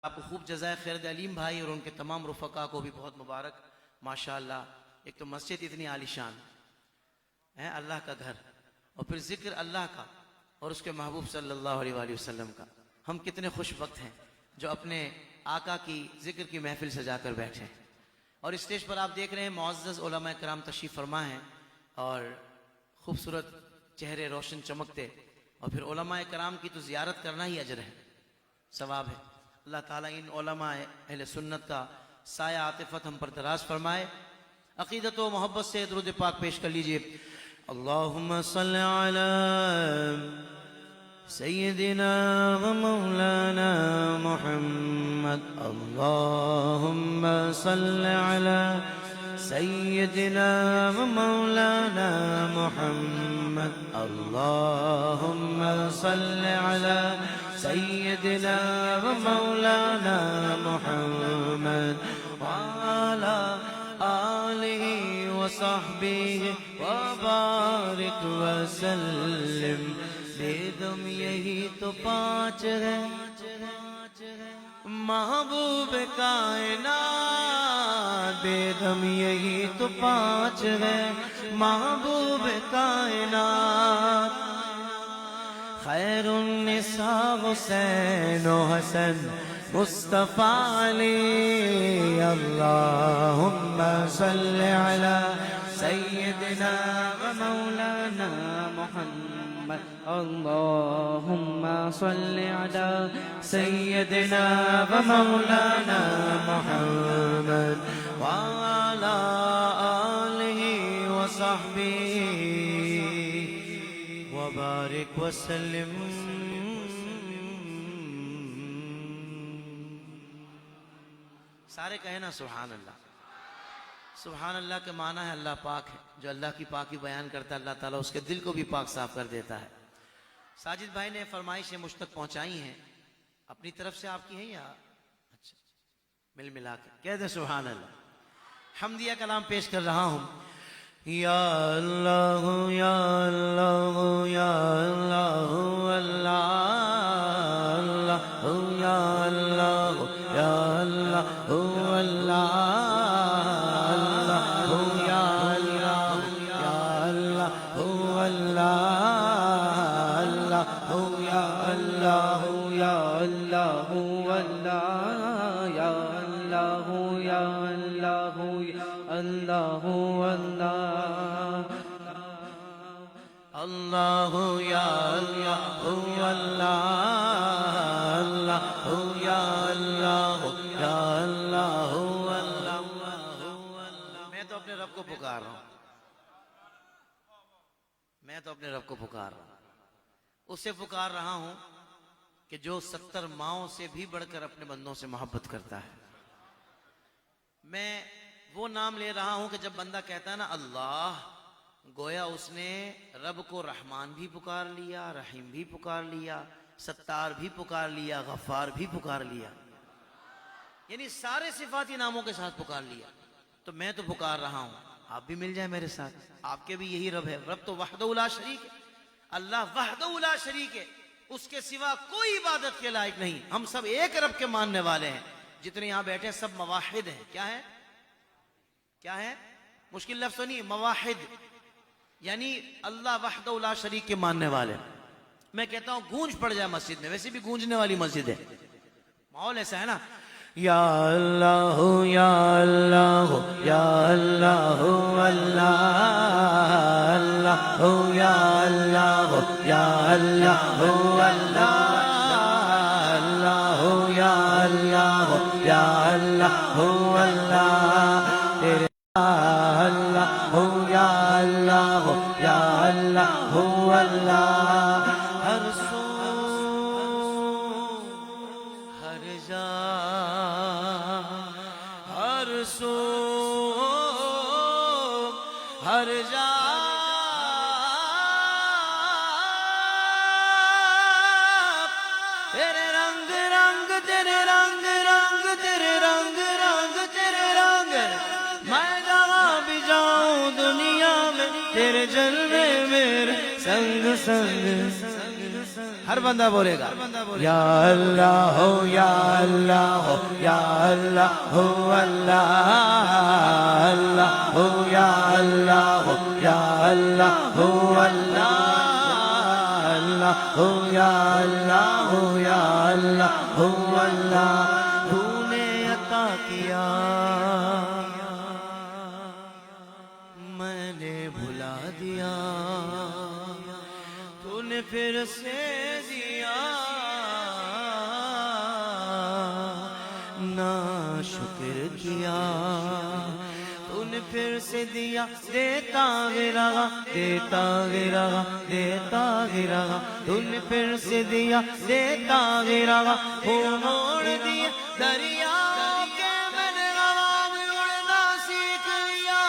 آپ کو خوب جزائے خیر دے علیم بھائی اور ان کے تمام رفقا کو بھی بہت مبارک ماشاءاللہ۔ ایک تو مسجد اتنی عالی شان ہے، اللہ کا گھر، اور پھر ذکر اللہ کا اور اس کے محبوب صلی اللہ علیہ وآلہ وسلم کا۔ ہم کتنے خوش وقت ہیں جو اپنے آقا کی ذکر کی محفل سجا کر بیٹھے ہیں۔ اور اسٹیج پر آپ دیکھ رہے ہیں معزز علماء کرام تشریف فرما ہیں اور خوبصورت چہرے روشن چمکتے، اور پھر علماء کرام کی تو زیارت کرنا ہی اجر ہے، ثواب ہے۔ اللہ تعالیٰ ان علماء اہل سنت کا سایہ عاطفت ہم پر دراز فرمائے۔ عقیدت و محبت سے درود پاک پیش کر لیجئے۔ اللہم صلی علی سیدنا و مولانا محمد، اللہم صلی علی سیدنا و مولانا محمد، اللہم صلی علی سیدنا و مولانا محمد وعلی آلہ وصحبہ وبارک وسلم۔ بیدم یہی تو پانچ ہے محبوب کائنات، بیدم یہی تو پانچ ہے محبوب کائنات۔ خیر النساء حسین و حسن مصطفیٰ علی، اللہم صلی علی سیدنا و مولانا محمد، اللہم صلی علی سیدنا و مولانا محمد وعلی آلہ وصحبہ وبارک وسلم۔ سارے کہیں نا سبحان اللہ۔ سبحان اللہ کے معنی ہے اللہ پاک ہے، جو اللہ کی پاکی بیان کرتا ہے اللہ تعالیٰ اس کے دل کو بھی پاک صاف کر دیتا ہے۔ ساجد بھائی نے فرمائشیں مجھ تک پہنچائی ہیں، اپنی طرف سے آپ کی ہیں یا اچھا مل ملا کے کہہ دیں سبحان اللہ۔ حمدیہ کلام پیش کر رہا ہوں۔ یا اللہ یا اللہ یا اللہ اللہ یا اللہ یا اللہ اللہ اللہ یا اللہ اللہ یا اللہ یا اللہ اللہ۔ میں تو اپنے رب کو پکار رہا ہوں، میں تو اپنے رب کو پکار رہا ہوں، اسے پکار رہا ہوں کہ جو 70 ماؤں سے بھی بڑھ کر اپنے بندوں سے محبت کرتا ہے۔ میں وہ نام لے رہا ہوں کہ جب بندہ کہتا ہے نا اللہ، گویا اس نے رب کو رحمان بھی پکار لیا، رحیم بھی پکار لیا، ستار بھی پکار لیا، غفار بھی پکار لیا، یعنی سارے صفاتی ناموں کے ساتھ پکار لیا۔ تو میں تو پکار رہا ہوں، آپ بھی مل جائیں میرے ساتھ، آپ کے بھی یہی رب ہے۔ رب تو وحدہ لا شریک ہے، اللہ وحدہ لا شریک ہے، اس کے سوا کوئی عبادت کے لائق نہیں۔ ہم سب ایک رب کے ماننے والے ہیں، جتنے یہاں بیٹھے ہیں سب مواحد ہیں۔ کیا ہے؟ کیا ہے؟ مشکل لفظ تو نہیں، مواحد یعنی اللہ وحدہ لا شریک کے ماننے والے۔ میں کہتا ہوں گونج پڑ جائے مسجد میں، ویسے بھی گونجنے والی مسجد ہے، ماحول ایسا ہے نا۔ یا اللہ یا اللہ یا اللہ اللہ اللہ یا اللہ یا اللہ اللہ اللہ یا اللہ یا اللہ اللہ تیرے اللہ یا اللہ یا اللہ اللہ۔ ہر سو ہر جا ہر سو ہر جا تیرے رنگ رنگ تیرے رنگ رنگ تیرے رنگ رنگ تیرے رنگ، میں جہاں بھی جاؤں دنیا میں تیرے جلوے میرے سنگ سنگ۔ ہر بندہ بولے گا یا اللہ ہو یا اللہ ہو یا اللہ ہو اللہ اللہ ہو یا اللہ ہو یا اللہ ہو اللہ اللہ ہو یا اللہ ہو یا اللہ ہو اللہ تو نے عطا کیا میں نے بھلا دیا تو نے پھر سے دیا نا شکر کیا تو نے پھر سے دیا دیتا گرا دیتا گرا دیتا گرا تو نے پھر سے دیا دیتا گرا وہ موڑ دیا دریا کے میں نے ہوا میں اڑنا سیکھ لیا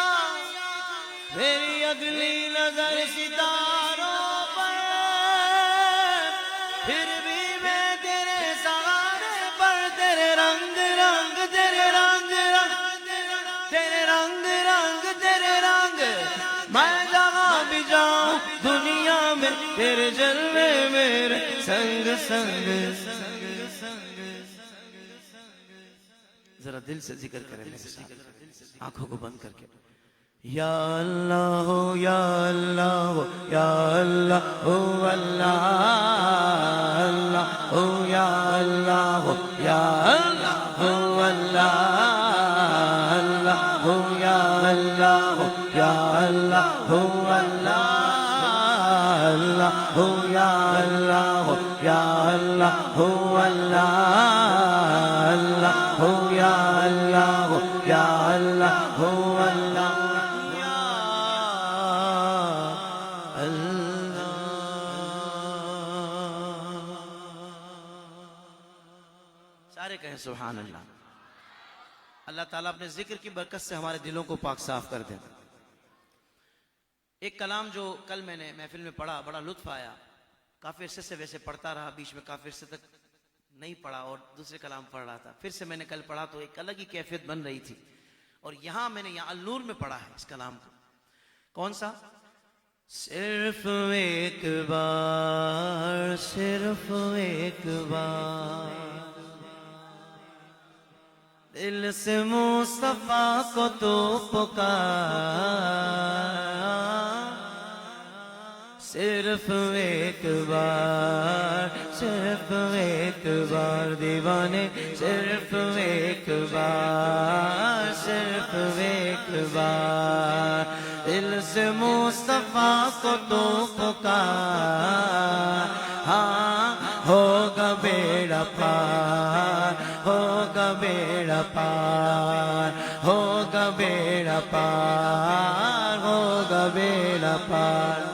میری اگلی نظر ستاروں پر پھر بھی میں تیرے سہارے پر تیرے رنگ رنگ تیرے رنگ رنگ تیرے رنگ رنگ تیرے رنگ میں جہاں بھی جاؤں دنیا میں تیرے جلوے میرے سنگ سنگ ذرا دل سے ذکر کریں میرے ساتھ آنکھوں کو بند کر کے یا اللہ ہو یا اللہ ہو یا اللہ ہو اللہ اللہ ہو یا اللہ ہو یا اللہ ہو اللہ اللہ ہو یا اللہ ہو یا اللہ ہو اللہ اللہ ہو یا اللہ ہو یا اللہ ہو اللہ اللہ ہو یا اللہ ہو یا اللہ ہو اللہ سارے کہیں سبحان اللہ اللہ تعالیٰ اپنے ذکر کی برکت سے ہمارے دلوں کو پاک صاف کر دے ایک کلام جو کل میں نے محفل میں پڑھا بڑا لطف آیا کافی عرصے سے ویسے پڑھتا رہا بیچ میں کافی عرصے تک نہیں پڑھا اور دوسرے کلام پڑھ رہا تھا پھر سے میں نے کل پڑھا تو ایک الگ ہی کیفیت بن رہی تھی اور یہاں میں نے یہاں النور میں پڑھا ہے اس کلام کو کون سا صرف ایک بار صرف ایک بار دل سے مصطفیٰ کو تو پکار صرف ایک بار دیوانے صرف ایک بار دل سے مصطفیٰ کو تو پکار ہاں ہوگا بیڑا پار ہوگا بیڑا پار ہوگا بیڑا پار ہوگا بیڑا پار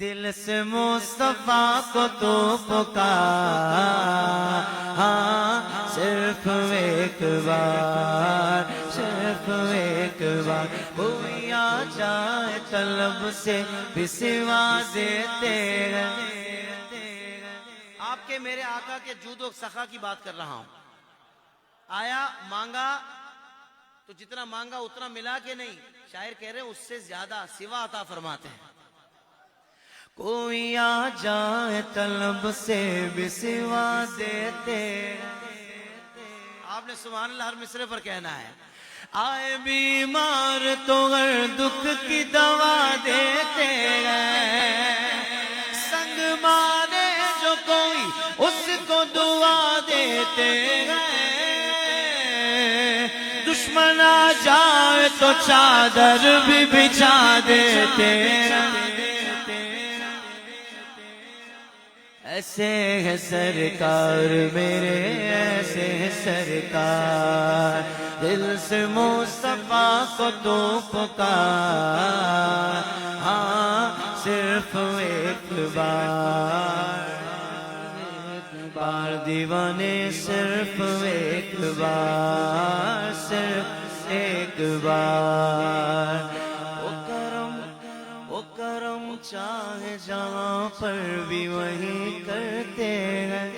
دل سے مصطفیٰ کو تو پکار ہاں صرف ایک بار کوئی آ جائے طلب سے بھی سوا دیتے آپ کے میرے آقا کے جود و سخا کی بات کر رہا ہوں آیا مانگا تو جتنا مانگا اتنا ملا کہ نہیں شاعر کہہ رہے ہیں اس سے زیادہ سوا عطا فرماتے ہیں کوئی آ جائے طلب سے بھی سوا دیتے آپ نے سبحان اللہ ہر مصرے پر کہنا ہے آئے بیمار تو ہر دکھ کی دوا دیتے سنگ مارے جو کوئی اس کو دعا دیتے دشمن آ جائے تو چادر بھی بچھا دیتے ایسے ہے سرکار میرے ایسے ہے سرکار دل سے مصطفیٰ کو تو پکار ہاں صرف ایک بار دیوانے صرف ایک بار وہ کرم چاہے جہاں پر بھی وہی کرتے ہیں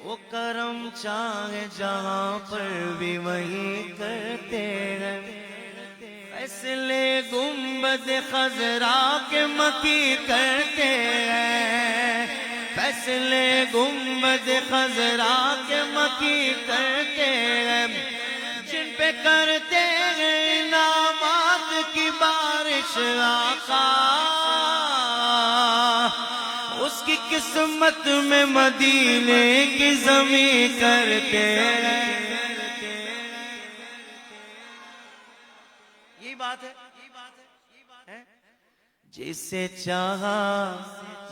وہ کرم چاہے جہاں پر بھی وہی کرتے ہیں فیصلے گنبد خضرا کے کے مکی کرتے ہیں، فیصلے گنبد خضرا کے مکی کرتے ہیں، جن پہ کرتے ہیں انعامات کی بارش آقا، اس کی قسمت میں مدینے کی زمین کرتے ہیں۔ یہی بات ہے۔ جسے چاہا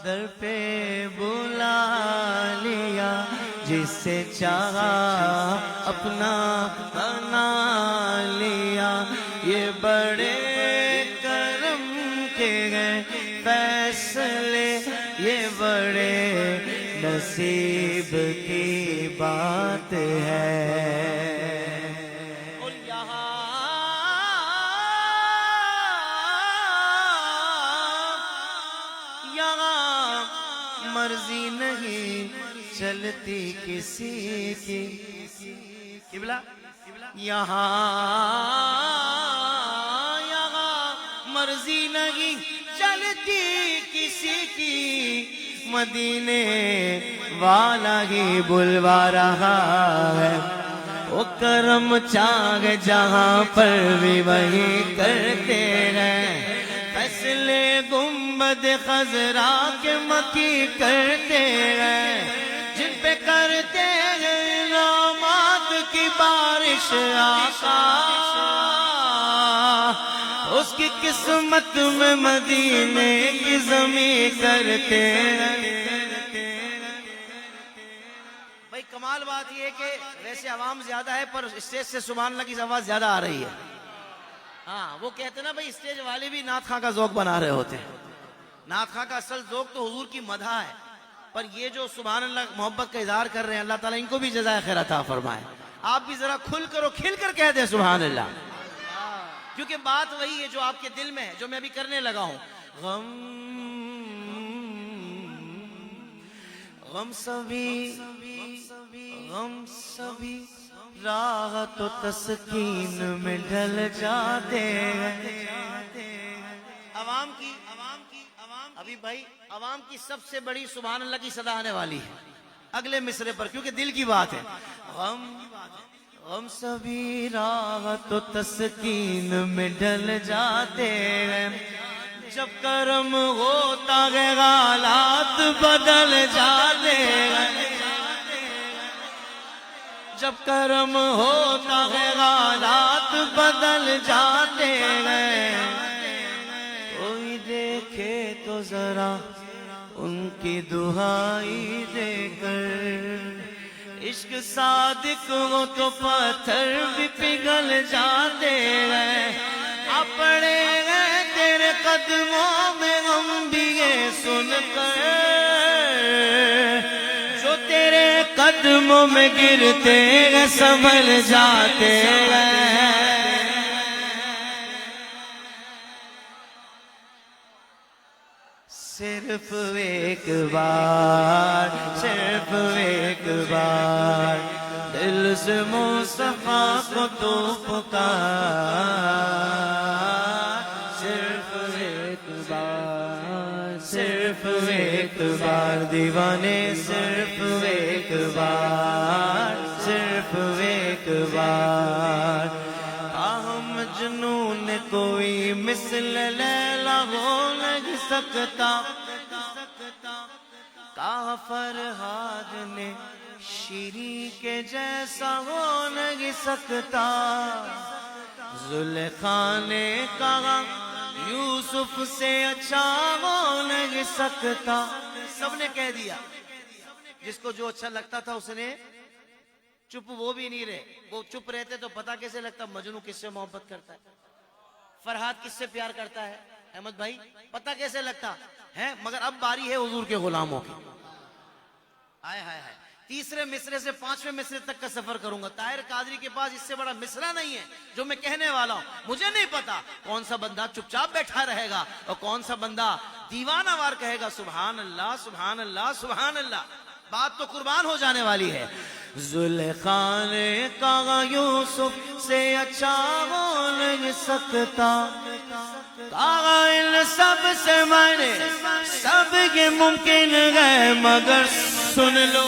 در پہ بلا لیا، جسے چاہا اپنا بنا لیا، یہ بڑے کرم کے گئے فیصلے، یہ بڑے نصیب کی بات ہے۔ مرضی نہیں چلتی کسی کی، قبلہ یہاں مرضی نہیں چلتی کسی کی، مدینے والا ہی بلوا رہا ہے، وہ کرم چاہ جہاں پر بھی وہی کرتے ہیں، فیصلے گنبد خضرا کے مکی کرتے ہیں، جن پہ کرتے ہیں انعامات کی بارش آقا، اس کی قسمت میں مدینے کی زمین کرتے ہیں۔ بھائی کمال بات یہ ہے کہ ویسے عوام زیادہ ہے پر اسٹیج سے سبحان اللہ کی آواز زیادہ آ رہی ہے۔ ہاں وہ کہتے ہیں نا بھائی اسٹیج والے بھی نعت خواں کا ذوق بنا رہے ہوتے ہیں، نعت خواں کا اصل ذوق تو حضور کی مدح ہے، پر یہ جو سبحان اللہ محبت کا اظہار کر رہے ہیں اللہ تعالیٰ ان کو بھی جزائے خیر عطا فرمائے۔ آپ بھی ذرا کھل کر اور کھل کر کہہ دیں سبحان اللہ، کیونکہ بات وہی ہے جو آپ کے دل میں ہے، جو میں ابھی کرنے لگا ہوں۔ غم سبھی راحت و تسکین میں ڈھل جاتے ہیں۔ عوام کی ابھی بھائی عوام کی سب سے بڑی سبحان اللہ کی صدا آنے والی ہے اگلے مصرے پر، کیونکہ دل کی بات ہے۔ غم سبھی راحت و تسکین میں ڈل جاتے ہیں، جب کرم ہوتا ہے حالات بدل جاتے ہیں، جب کرم ہوتا ہے حالات بدل جاتے ہیں، کوئی دیکھے تو ذرا ان کی دہائی دے کر، عشق صادق ہو تو پتھر بھی پگھل جاتے ہیں، اپنے ہیں تیرے قدموں میں ہم بھی یہ سن کر، جو تیرے قدموں میں گرتے ہیں سنبھل جاتے ہیں۔ صرف ایک بار، صرف ایک بار دل سے مصطفیٰ کو تو پکار، صرف ایک بار، صرف ایک بار دیوانے، صرف ایک بار، صرف ایک بار، ہم جنون کوئی مثل لیلا ہو نہیں سکتا، کہا فرہاد نے شیریں کے جیسا ہو نہیں سکتا، زلیخا نے کہا یوسف سے اچھا ہو نہیں سکتا، سب نے کہہ دیا، جس کو جو اچھا لگتا تھا اس نے چپ، وہ بھی نہیں رہے، وہ چپ رہتے تو پتہ کیسے لگتا مجنوں کس سے محبت کرتا ہے، فرہاد کس سے پیار کرتا ہے، احمد بھائی پتہ کیسے لگتا ہے، مگر اب باری ہے حضور کے غلاموں کی۔ آئے ہائے ہائے، تیسرے مصرے سے پانچویں مصرے تک کا سفر کروں گا، طاہر قادری کے پاس اس سے بڑا مصرع نہیں ہے جو میں کہنے والا ہوں، مجھے نہیں پتا کون سا بندہ چپ چاپ بیٹھا رہے گا اور کون سا بندہ دیوانہ وار کہے گا سبحان اللہ سبحان اللہ سبحان اللہ، بات تو قربان ہو جانے والی ہے۔ زلیخا نے کہا یوسف سے اچھا ہو نہیں سکتا، قائل سب سے میں نے سب یہ ممکن ہے مگر سن لو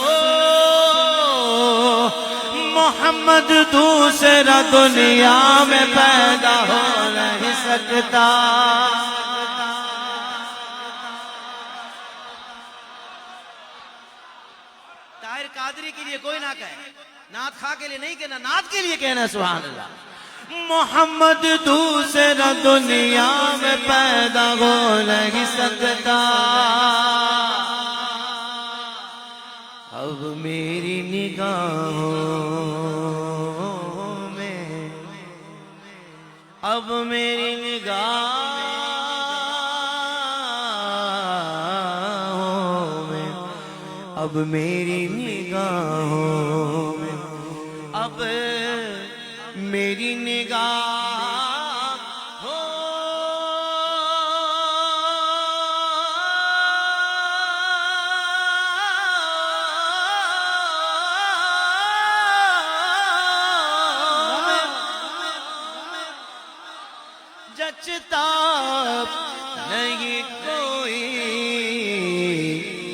محمد دوسرا دنیا میں پیدا ہو نہیں سکتا طاہر قادری کے لیے کوئی نہ کہے نعت خواہ کے لیے نہیں کہنا نعت کے لیے کہنا سبحان اللہ محمد دوسرا دنیا میں پیدا ہو نہیں سکتا اب میری نگاہوں میں اب میری نگاہوں میں اب میری نگاہوں میں اب میری نگاہ جچتا نہیں کوئی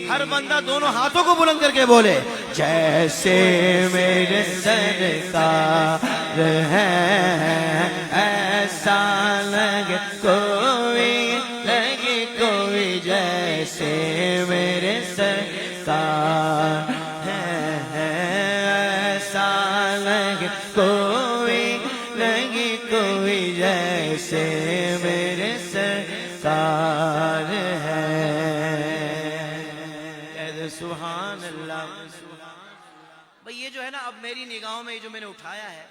ہر بندہ دونوں ہاتھوں کو بلند کر کے بولے جیسے میرے سرکار ہے ایسا لگے کوئی جیسے میرے سرکار ہے ایسا لگے کوئی جیسے میرے سرکار ہے سبحان اللہ بھئی یہ جو ہے نا اب میری نگاہوں میں یہ جو میں نے اٹھایا ہے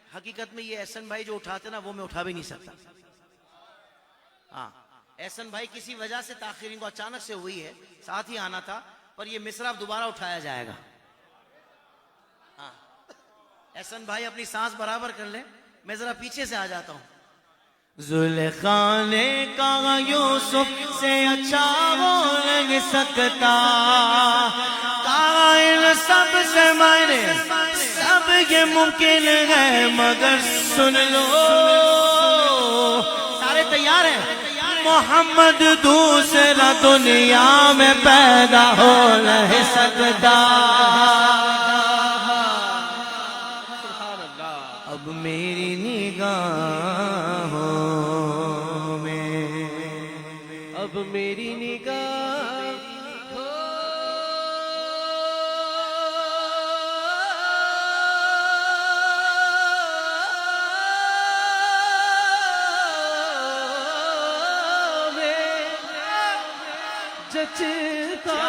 حقیقت میں یہ احسن بھائی جو اٹھاتے نا وہ میں اٹھا بھی نہیں سکتا ہاں احسن بھائی کسی وجہ سے تاخیر کو اچانک سے ہوئی ہے ساتھ ہی آنا تھا پر یہ مصرع اب دوبارہ اٹھایا جائے گا ہاں احسن بھائی اپنی سانس برابر کر لیں میں ذرا پیچھے سے آ جاتا ہوں زلیخا نے کہا یوسف سے اچھا ہو نہیں سکتا قائل سب سے میں نے سب یہ ممکن ہے مگر سن لو سارے تیار ہیں محمد دوسرا دنیا میں پیدا ہو نہیں سکتا اب میری نگاہوں میں اب میری نگاہ جچتا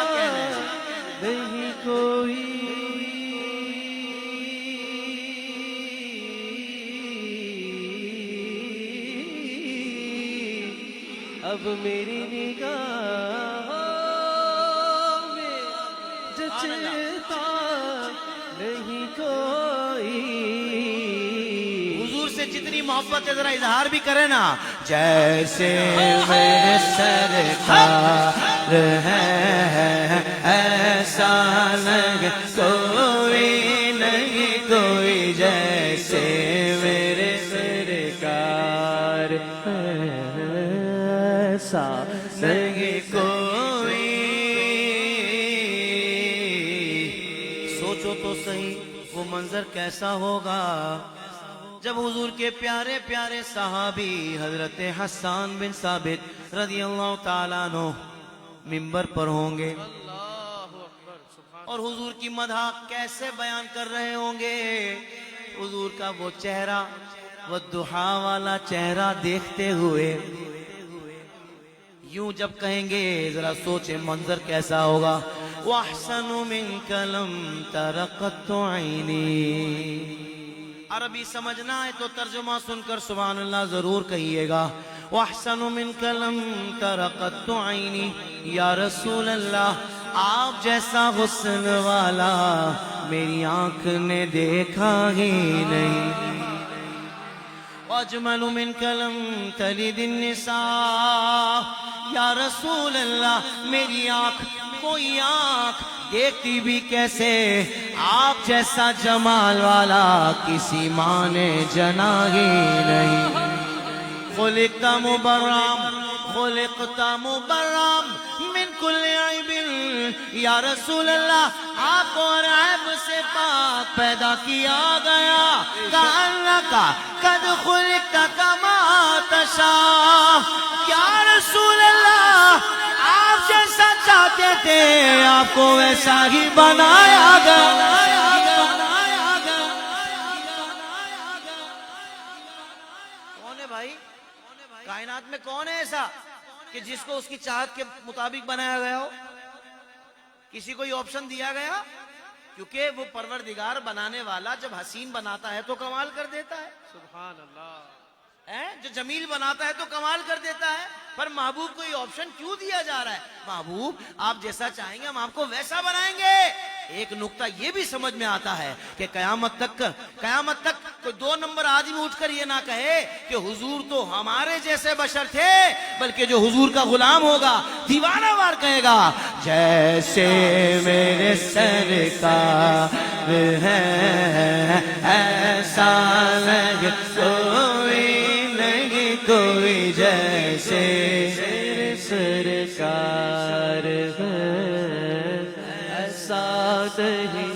نہیں کوئی اب میری نگاہ میں جچتا نہیں کوئی حضور سے جتنی محبت ہے ذرا اظہار بھی کرے نا جیسے میرے سرکار ہے ایسا لگے کوئی جیسے میرے سرکار ایسا لگے کوئی سوچو تو صحیح وہ منظر کیسا ہوگا جب حضور کے پیارے پیارے صحابی حضرت حسان بن ثابت رضی اللہ تعالیٰ عنہ منبر پر ہوں گے اور حضور کی مدح کیسے بیان کر رہے ہوں گے حضور کا وہ چہرہ وہ دحا والا چہرہ دیکھتے ہوئے یوں جب کہیں گے ذرا سوچیں منظر کیسا ہوگا وَأَحْسَنُ مِنْكَ لَمْ تَرَ قَطُّ عَيْنِي عربی سمجھنا ہے تو ترجمہ سن کر سبحان اللہ ضرور کہیے گا وَأَحْسَنُ مِنْكَ لَمْ تَرَ قَطُّ عَيْنِي یا رسول اللہ آپ جیسا حسن والا میری آنکھ نے دیکھا ہی نہیں وَأَجْمَلُ مِنْكَ لَمْ تَلِدِ النِّسَاء یا رسول اللہ میری آنکھ کوئی آنکھ دیکھتی بھی کیسے آپ جیسا جمال والا کسی ماں نے جنا ہی نہیں خلقت مبرم خلقت مبرم من کل عیب یا رسول اللہ آپ کو ہر عیب سے پاک پیدا کیا گیا کأنک قد خلقت کما تشاء یا رسول اللہ آپ جیسا چاہتے تھے آپ کو ویسا ہی بنایا گیا کون ہے بھائی کائنات میں کون ہے ایسا کہ جس کو اس کی چاہت کے مطابق بنایا گیا ہو کسی کو یہ آپشن دیا گیا کیونکہ وہ پروردگار بنانے والا جب حسین بناتا ہے تو کمال کر دیتا ہے سبحان اللہ جو جمیل بناتا ہے تو کمال کر دیتا ہے پر محبوب کو یہ آپشن کیوں دیا جا رہا ہے محبوب آپ جیسا چاہیں گے ہم آپ کو ویسا بنائیں گے ایک نقطہ یہ بھی سمجھ میں آتا ہے کہ قیامت تک کوئی 2 نمبر آدمی اٹھ کر یہ نہ کہے کہ حضور تو ہمارے جیسے بشر تھے بلکہ جو حضور کا غلام ہوگا دیوانہ وار کہے گا جیسے میرے سرکار ہے ایسا نہیں کوئی جیسے میرے سرکار ہے ایسا نہیں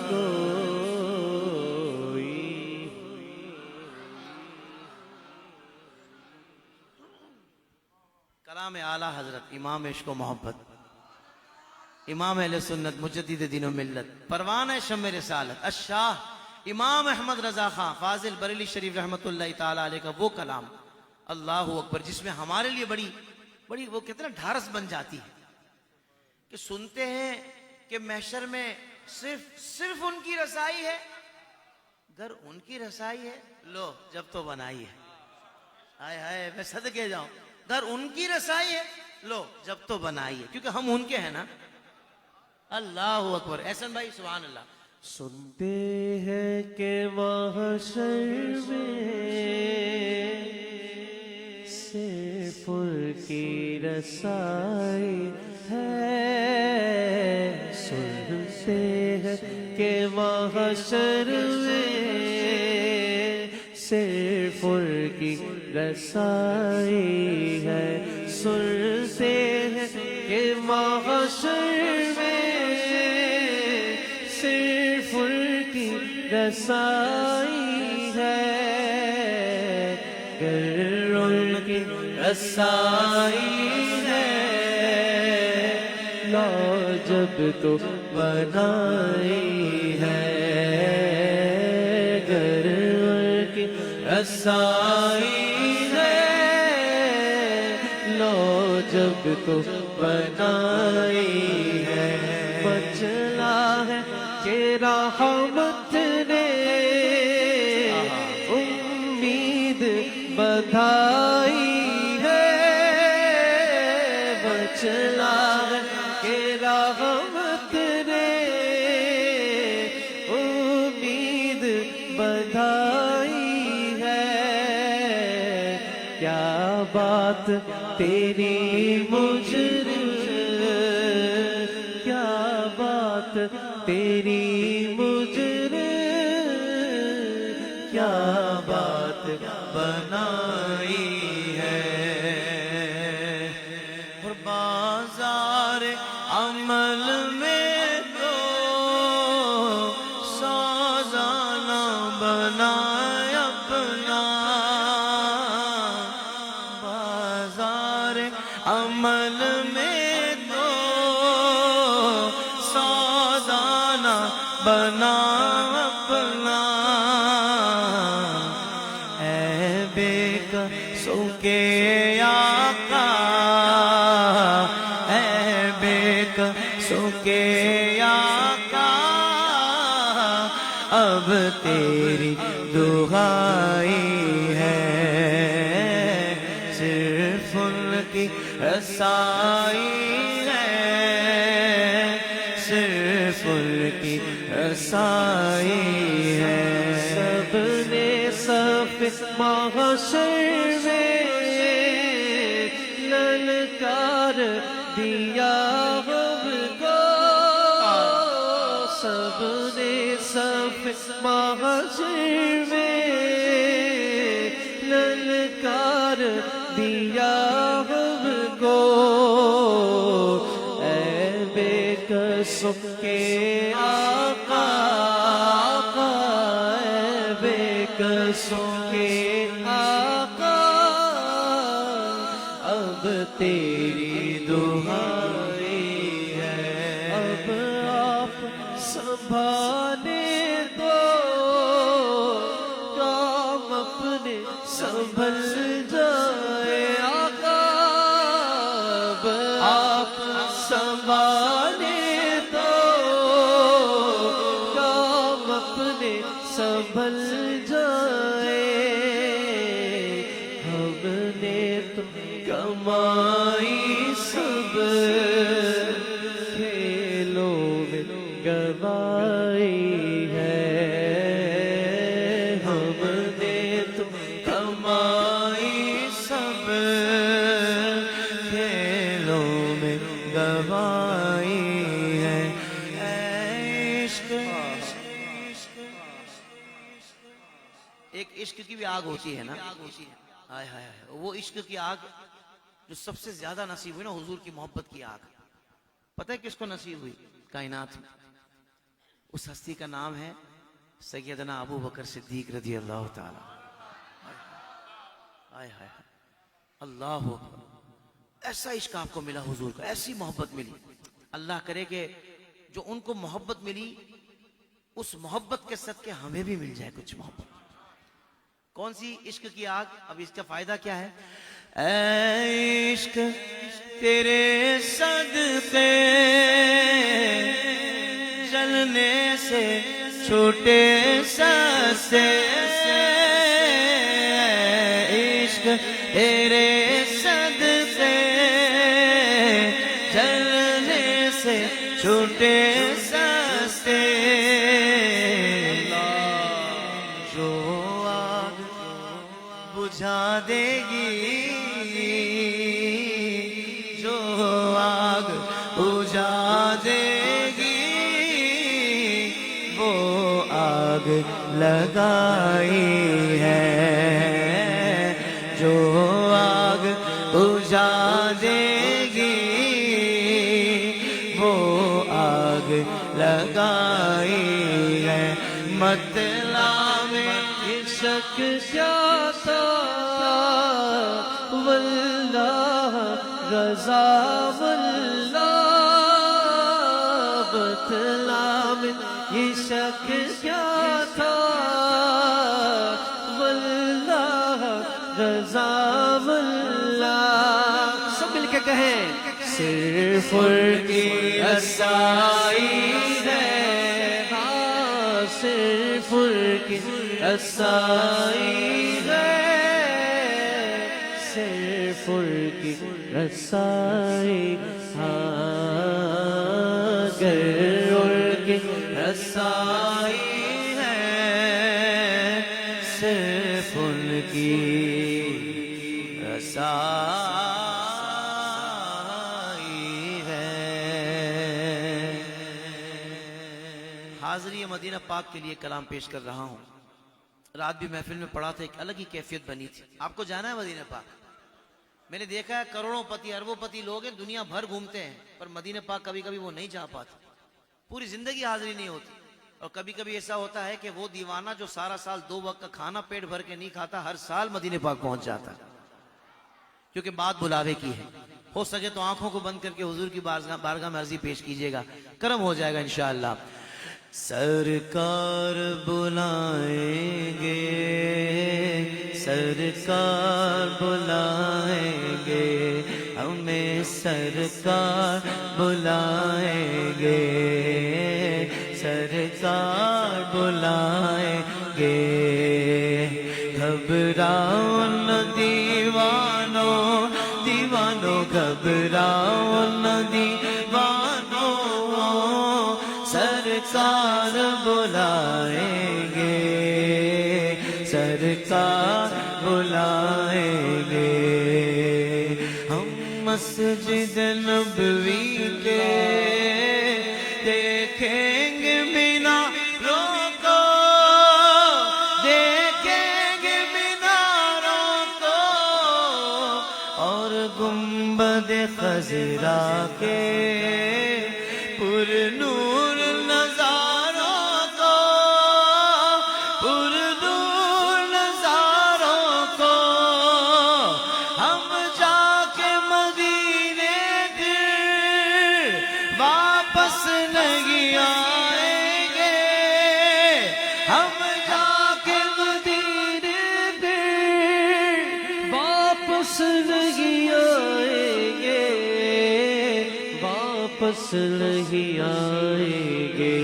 کوئی کلام اعلیٰ حضرت امام عشق و محبت امام اہل سنت مجدد دین و ملت پروانہ شمع رسالت الشاہ امام احمد رضا خان فاضل بریلی شریف رحمت اللہ تعالیٰ علیہ کا وہ کلام اللہ اکبر جس میں ہمارے لیے بڑی وہ کہتے ہیں ڈھارس بن جاتی ہے کہ سنتے ہیں کہ محشر میں صرف ان کی رسائی ہے گر ان کی رسائی ہے لو جب تو بنائی ہے ہائے ہائے میں صدقے جاؤں گر ان کی رسائی ہے لو جب تو بنائی ہے کیونکہ ہم ان کے ہیں نا اللہ اکبر احسن بھائی سبحان اللہ سنتے ہیں کہ محشر میں صرف ان کی رسائی ہے سنتے ہیں کہ محشر میں صرف ان کی رسائی ہے سنتے ہیں کہ محشر میں صرف ان کی رسائی ہے گر ان کی رسائی ہے لا جب تو بنائی ہے گر ان کی رسائی ہے لو جب تو بنائی ہے بچلا ہے کہ رحمت نے امید بدھائی ہے بچلا ہے کہ رحمت نے امید بدھائی ہے کیا بات تیری مجرم کیا بات تیری مجرم کیا بات بنائی ہے اور بازار عمل میں تو سازانہ بنایا اپنا بازار عمل میں تو سازانہ بنا اپنا اے بے قصوں کے آقا اے بے قصوں کے آقا اب تیری دعائی ہے صرف ان کی رسائی ہے صرف ان کی رسائی ہے سب نے صف محشر میں للکار دیا ہم کو سب نے صف محشر دیا ہم کو اے بے کسوں کے آقا آقا اے بے کسوں کے آقا اب تیری دعائی ہے اب آپ سنبھالے دو کام اپنے سنبھل جائے آقا اب آپ سنبھالے دو کام اپنے سنبھل جائے ہم نے تو کمائی سب کھیلوں میں گوائی ہے ہم نے تو کمائی سب کھیلوں میں گوائی ہے اے عشق ایک عشق کی بھی آگ ہوتی ہے نا، ہائے ہائے ہائے، وہ عشق کی آگ جو سب سے زیادہ نصیب ہوئی نا، حضور کی محبت کی آگ. پتہ ہے کس کو نصیب ہوئی کائنات میں؟ اس ہستی کا نام ہے سیدنا ابو بکر صدیق رضی اللہ تعالی. ہائے ہائے اللہ اکبر، ایسا عشق آپ کو ملا حضور کا، ایسی محبت ملی. اللہ کرے کہ جو ان کو محبت ملی اس محبت کے صدقے ہمیں بھی مل جائے کچھ محبت. کون سی عشق کی آگ؟ اب اس کا فائدہ کیا ہے؟ اے عشق تیرے صدقے جلنے سے چھوٹے سستے عشق تیرے صدقے جلنے سے چھوٹے سستے جو آگ بجھا دے گی جو آگ بجھا دے گی وہ آگ لگائی ہے جو آگ بجھا دے گی وہ آگ لگائی ہے. مطلع میں یہ شک کیا تھا واللہ رضا واللہ مطلع میں یہ شک کیا تھا واللہ رضا واللہ. سب مل کے کہیں صرف ان کی رسائی ہے صرف ان کی رسائی ہے صرف ان کی رسائی گر ان کی رسائی ہے صرف ان کی رسائی ہے. حاضری مدینہ پاک کے لیے کلام پیش کر رہا ہوں. رات بھی محفل میں پڑھا تھا، ایک الگ ہی کیفیت بنی تھی. آپ کو جانا ہے مدینہ پاک؟ میں نے دیکھا ہے کروڑوں پتی اربوں پتی لوگ ہیں دنیا بھر گھومتے ہیں پر مدینہ پاک کبھی کبھی وہ نہیں جا پاتے، پوری زندگی حاضری نہیں ہوتی. اور کبھی کبھی ایسا ہوتا ہے کہ وہ دیوانہ جو سارا سال 2 وقت کا کھانا پیٹ بھر کے نہیں کھاتا ہر سال مدینہ پاک پہنچ جاتا ہے کیونکہ بات بلاوے کی ہے. ہو سکے تو آنکھوں کو بند کر کے حضور کی بارگاہ میں عرضی پیش کیجئے گا، کرم ہو جائے گا انشاءاللہ. سرکار بلائیں گے سرکار بلائیں گے ہمیں سرکار بلائیں گے سرکار بلائیں گے. گھبراؤ نہ دیوانوں دیوانوں گھبراؤ نہ دیوانوں سرکار بلائیں گے سرکار بلائیں گے. ہم مسجد نبوی کے دیکھیں گے میناروں کو دیکھیں گے میناروں کو لا کے پر نور نظاروں کو، پر نور نظاروں کو ہم جا کے مدینے پھر واپس نہیں آئیں گے، ہم جا کے مدینے پھر واپس نہیں آئیں گے، واپس نہیں آئیں گے۔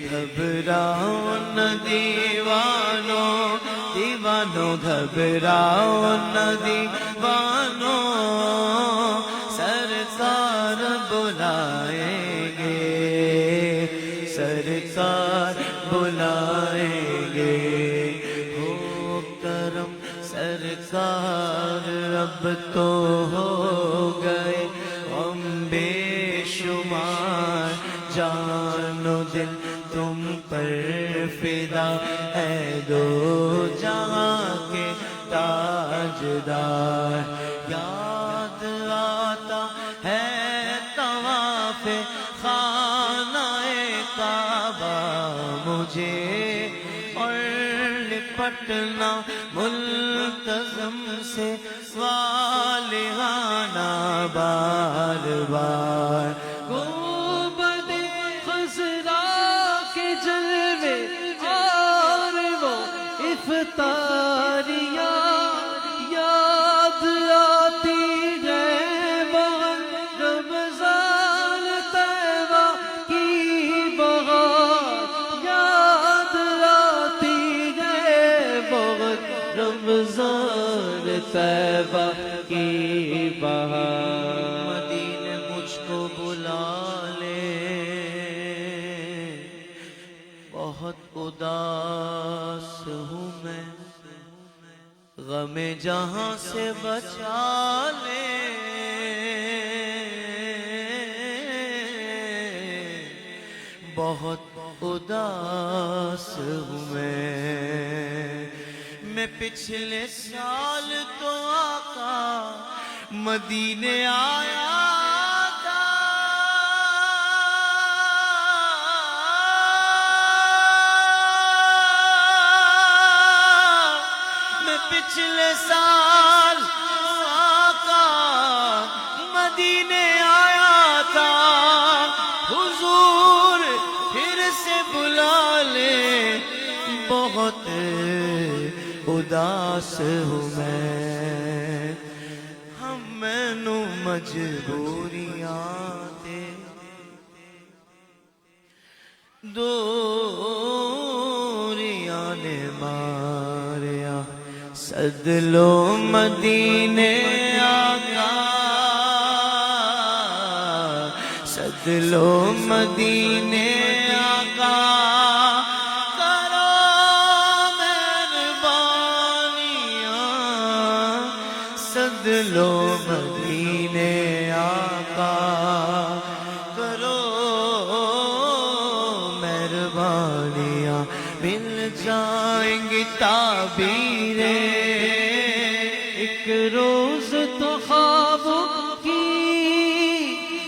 گھبراؤ نہ دیوانوں، دیوانوں گھبراؤ نہ دیوانوں، سرکار بلائیں گے، سرکار بلائیں گے۔ ہو کرم سرکار اب تو ہو گئے ہم بے شمار، جان و دل تم پر فدا ہے دو جہاں کے تاجدار۔ یاد آتا ہے طواف خانہ کعبہ مجھے، اور لپٹنا ملتزم سے صالحانہ بار بار۔ گنبد خضرا کے جلوے اور وہ افطاریاں یاد آتی ہے بہت، رمضان طیبہ کی بہار یاد آتی ہے بہت، رمضان طیبہ کی بہار۔ مدینے مجھ کو بلا لے، بہت اداس ہوں میں، غم جہاں سے بچا لے، بہت اداس ہوں میں پچھلے سال تو آقا مدینے آیا تھا، میں پچھلے سال آقا مدینے آیا تھا، حضور پھر سے بلا لے، بہت اداس ہوں میں، ہم مینو مجبوریاں دے دوریاں نے ماریا، سد لو مدینے آقا، سد لو مدینے آقا، سد لو مدینے آقا، کرو مہربانیاں، مل جائیں گی تعبیریں، ایک روز تو خوابوں کی،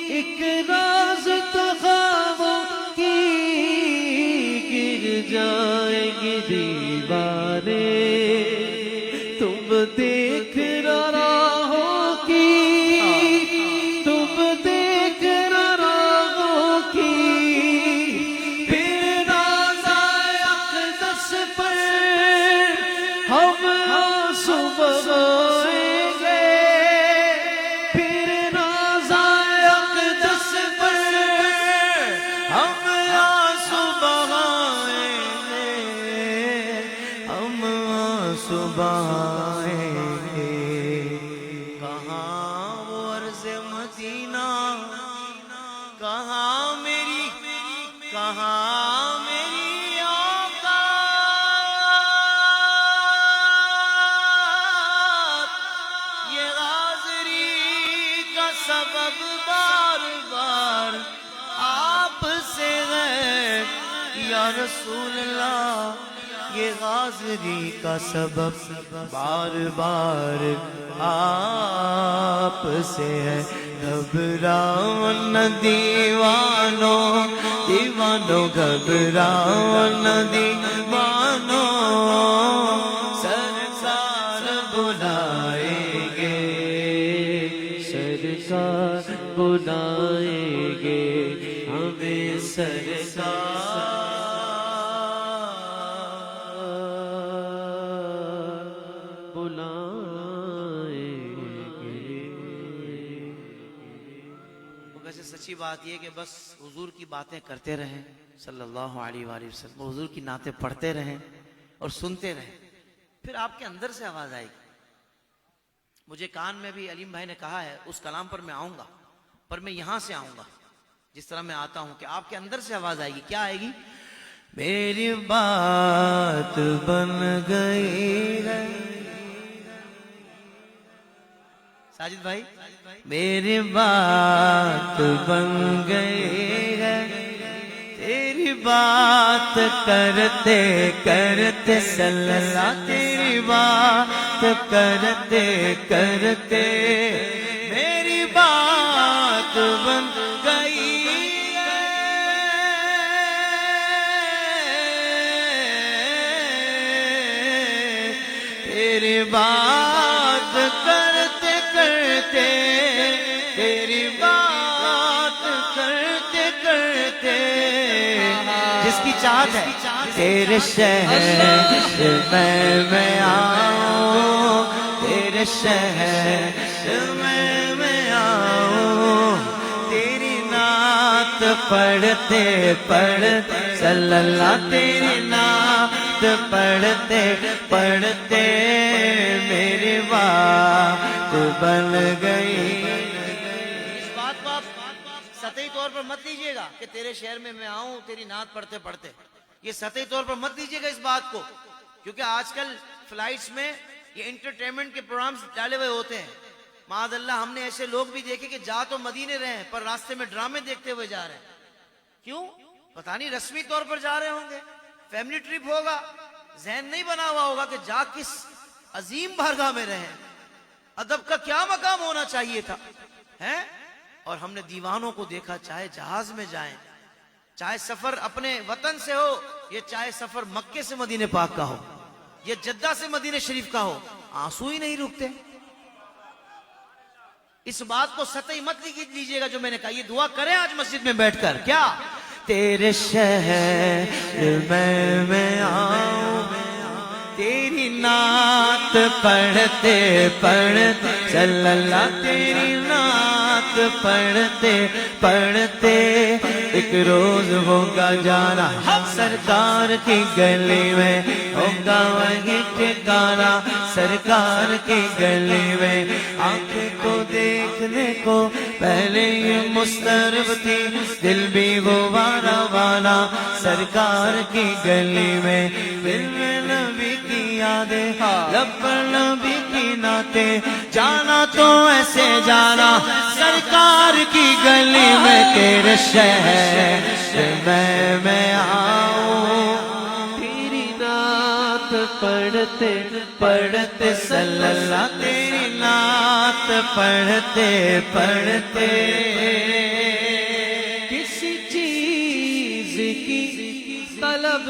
ایک راز تو خوابوں کی، گر جائیں گی دیواریں، تم دیکھ راہوں کی، تم دیکھ راہوں کی، پھر روضہ اقدس پر ہم آنسو بہائیں گے، پھر روضہ اقدس پر ہم آنسو بہائیں گے، ہم آنسو بہائیں گے۔ کہاں وہ عرض مدینہ، کہاں میری، کہاں میری اوقات، یہ حاضری کا سبب بار بار آپ سے ہے یا رسول اللہ، یہ حاضری کا سبب بار بار آپ سے ہے گھبراؤ نہ دیوانوں دیوانوں گھبراؤ نہ دیوانوں سرکار بلائیں گے سرکار بلائیں گے ہمیں سرکار بلائیں گے. ویسے سچی بات یہ کہ بس حضور کی باتیں کرتے رہیں صلی اللہ علیہ وآلہ وسلم، حضور کی نعتیں پڑھتے رہیں اور سنتے رہیں، پھر آپ کے اندر سے آواز آئے گی. مجھے کان میں بھی علیم بھائی نے کہا ہے اس کلام پر میں آؤں گا، پر میں یہاں سے آؤں گا جس طرح میں آتا ہوں کہ آپ کے اندر سے آواز آئے گی. کیا آئے گی؟ میری بات بن گئی ہے ساجد بھائی، میری بات بن گئی ہے تیری بات کرتے کرتے صلی اللہ تیری بات کرتے کرتے میری بات بن گئی تیری بات کرتے کرتے تیری بات کرتے کرتے جس کی چاہت ہے تیرے شہر میں آؤں تیرے شہر میں آؤں تیری نعت پڑھتے پڑھتے صلی اللہ تیری نعت پڑھتے پڑھتے میری بات بن گئی. اس بات کو آپ سطحی طور پر مت لیجئے گا کہ تیرے شہر میں میں آؤں تیری نعت پڑھتے پڑھتے، یہ سطحی طور پر مت لیجئے گا اس بات کو، کیونکہ آج کل فلائٹس میں یہ انٹرٹینمنٹ کے پروگرامز ڈالے ہوئے ہوتے ہیں. معاذ اللہ ہم نے ایسے لوگ بھی دیکھے کہ جا تو مدینے رہے ہیں پر راستے میں ڈرامے دیکھتے ہوئے جا رہے ہیں. کیوں؟ پتہ نہیں رسمی طور پر جا رہے ہوں گے، فیملی ٹرپ ہوگا، ذہن نہیں بنا ہوا ہوگا کہ جا کس عظیم بارگاہ میں رہے، ادب کا کیا مقام ہونا چاہیے تھا ہے. اور ہم نے دیوانوں کو دیکھا، چاہے جہاز میں جائیں، چاہے سفر اپنے وطن سے ہو، یہ چاہے سفر مکے سے مدینہ پاک کا ہو، یہ جدہ سے مدینہ شریف کا ہو، آنسو ہی نہیں رکتے. اس بات کو سطحی مت لیجئے گا جو میں نے کہا. یہ دعا کریں آج مسجد میں بیٹھ کر. کیا؟ تیرے شہر میں آؤں تیری نعت پڑھتے پڑھتے صلی اللہ تیری نعت پڑھتے پڑھتے ایک روز ہوگا جانا سرکار کی گلی میں ہوگا وہی ٹھکانا سرکار کی گلی میں. آنکھ کو دیکھنے کو پہلے یہ مسترب تھی دل بھی وہ والا والا سرکار کی گلی میں. دل میں نبی کی یادیں لب پر نبی کی نعتیں جانا تو ایسے جانا سرکار کی گلی میں. تیرے شہر میں آؤں تیری نعت پڑھتے پڑھتے صلی اللہ تیری نعت پڑھتے پڑھتے کسی چیز کی طلب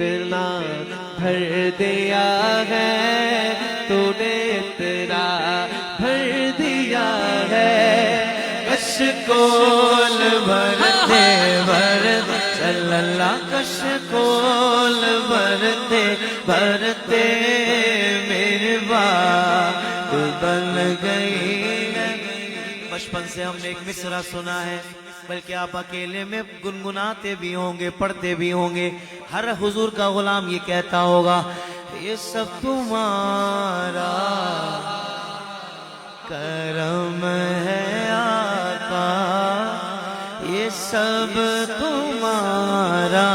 اتنا بھر دیا ہے تو نے اتنا بھر دیا ہے کشکول بھرتے بھرتے صلی اللہ کشکول بھرتے بھرتے میری بات بن گئی. بچپن سے ہم نے ایک مصرع سنا ہے بلکہ آپ اکیلے میں گنگناتے بھی ہوں گے پڑھتے بھی ہوں گے. ہر حضور کا غلام یہ کہتا ہوگا یہ سب تمہارا کرم ہے آقا یہ سب تمہارا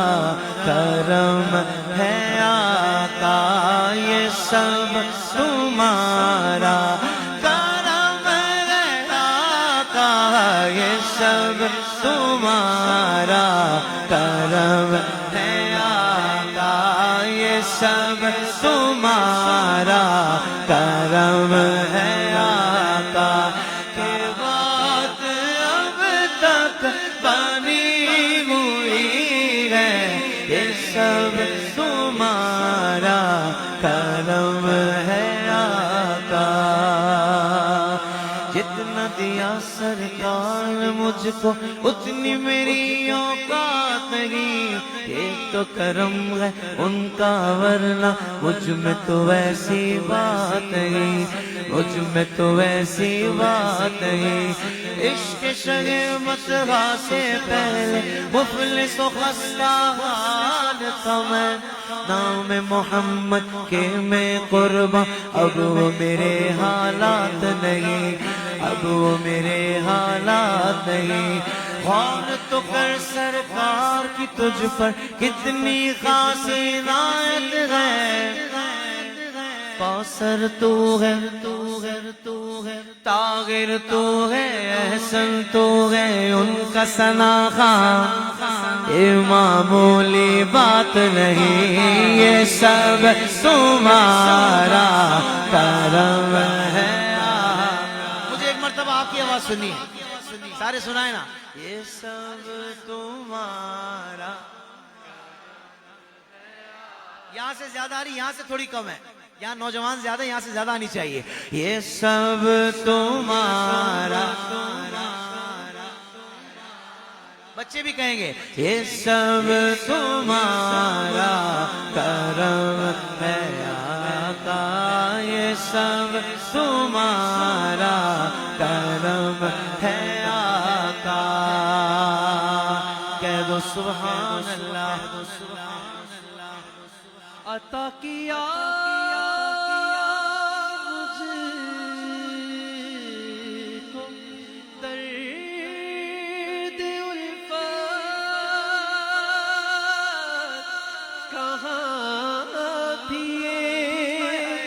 کرم ہے آقا یہ سب تمہارا کرم ہے آقا یہ سب تمہارا کرم ہے آقا یہ سب تمہارا کرم ہے آقا کہ بات اب تک بنی ہوئی ہے یہ سب تمہارا کرم ہے آقا جتنا دیا سرکار مجھ کو اتنی میری اوقات نہیں ایک تو کرم ہے ان کا ورنہ مجھ میں تو ویسی بات نہیں مجھ میں تو ویسی بات نہیں عشق شہ مطغا سے پہلے مفلس و خستہ حال تھا میں نام محمد کے میں قرباں اب وہ میرے حالات نہیں اب وہ میرے حالات نہیں غور تو کر سرکار کی تجھ پر کتنی خاص عنایت ہے کوثر تو ہے طاہر تو ہے احسن تو ہے ان کا ثنا خواں یہ معمولی بات نہیں یہ سب تمہارا کرم ہے مجھے ایک مرتبہ آپ کی آواز سنی ہے سارے سنائے نا یہ سب تمہارا یہاں سے زیادہ آ رہی یہاں سے تھوڑی کم ہے یہاں نوجوان زیادہ یہاں سے زیادہ آنی چاہیے یہ سب تمہارا بچے بھی کہیں گے یہ سب تمہارا کرم ہے آقا یہ سب تمہارا کرم ہے آقا کہہ دو سبحان اللہ عطا کیا مجھ کو درد الفت کہاں تھی یہ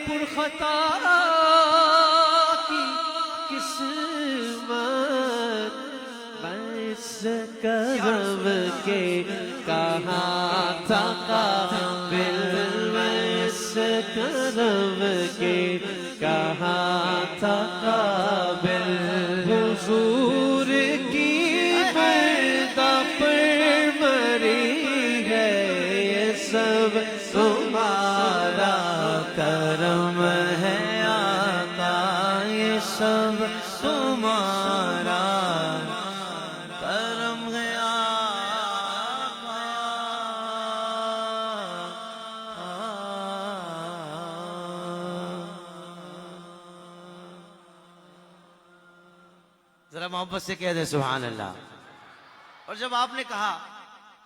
پرخطا کی قسمت بس کرم کے کہاں تھا قابل بس کرم کے کہاں تھا قابل حضور کی پردہ پر مری ہے یہ سب تمہارا کرم ہے آقا یہ سب تمہارا کرم ہے ذرا محبت سے کہہ دیں سبحان اللہ اور جب آپ نے کہا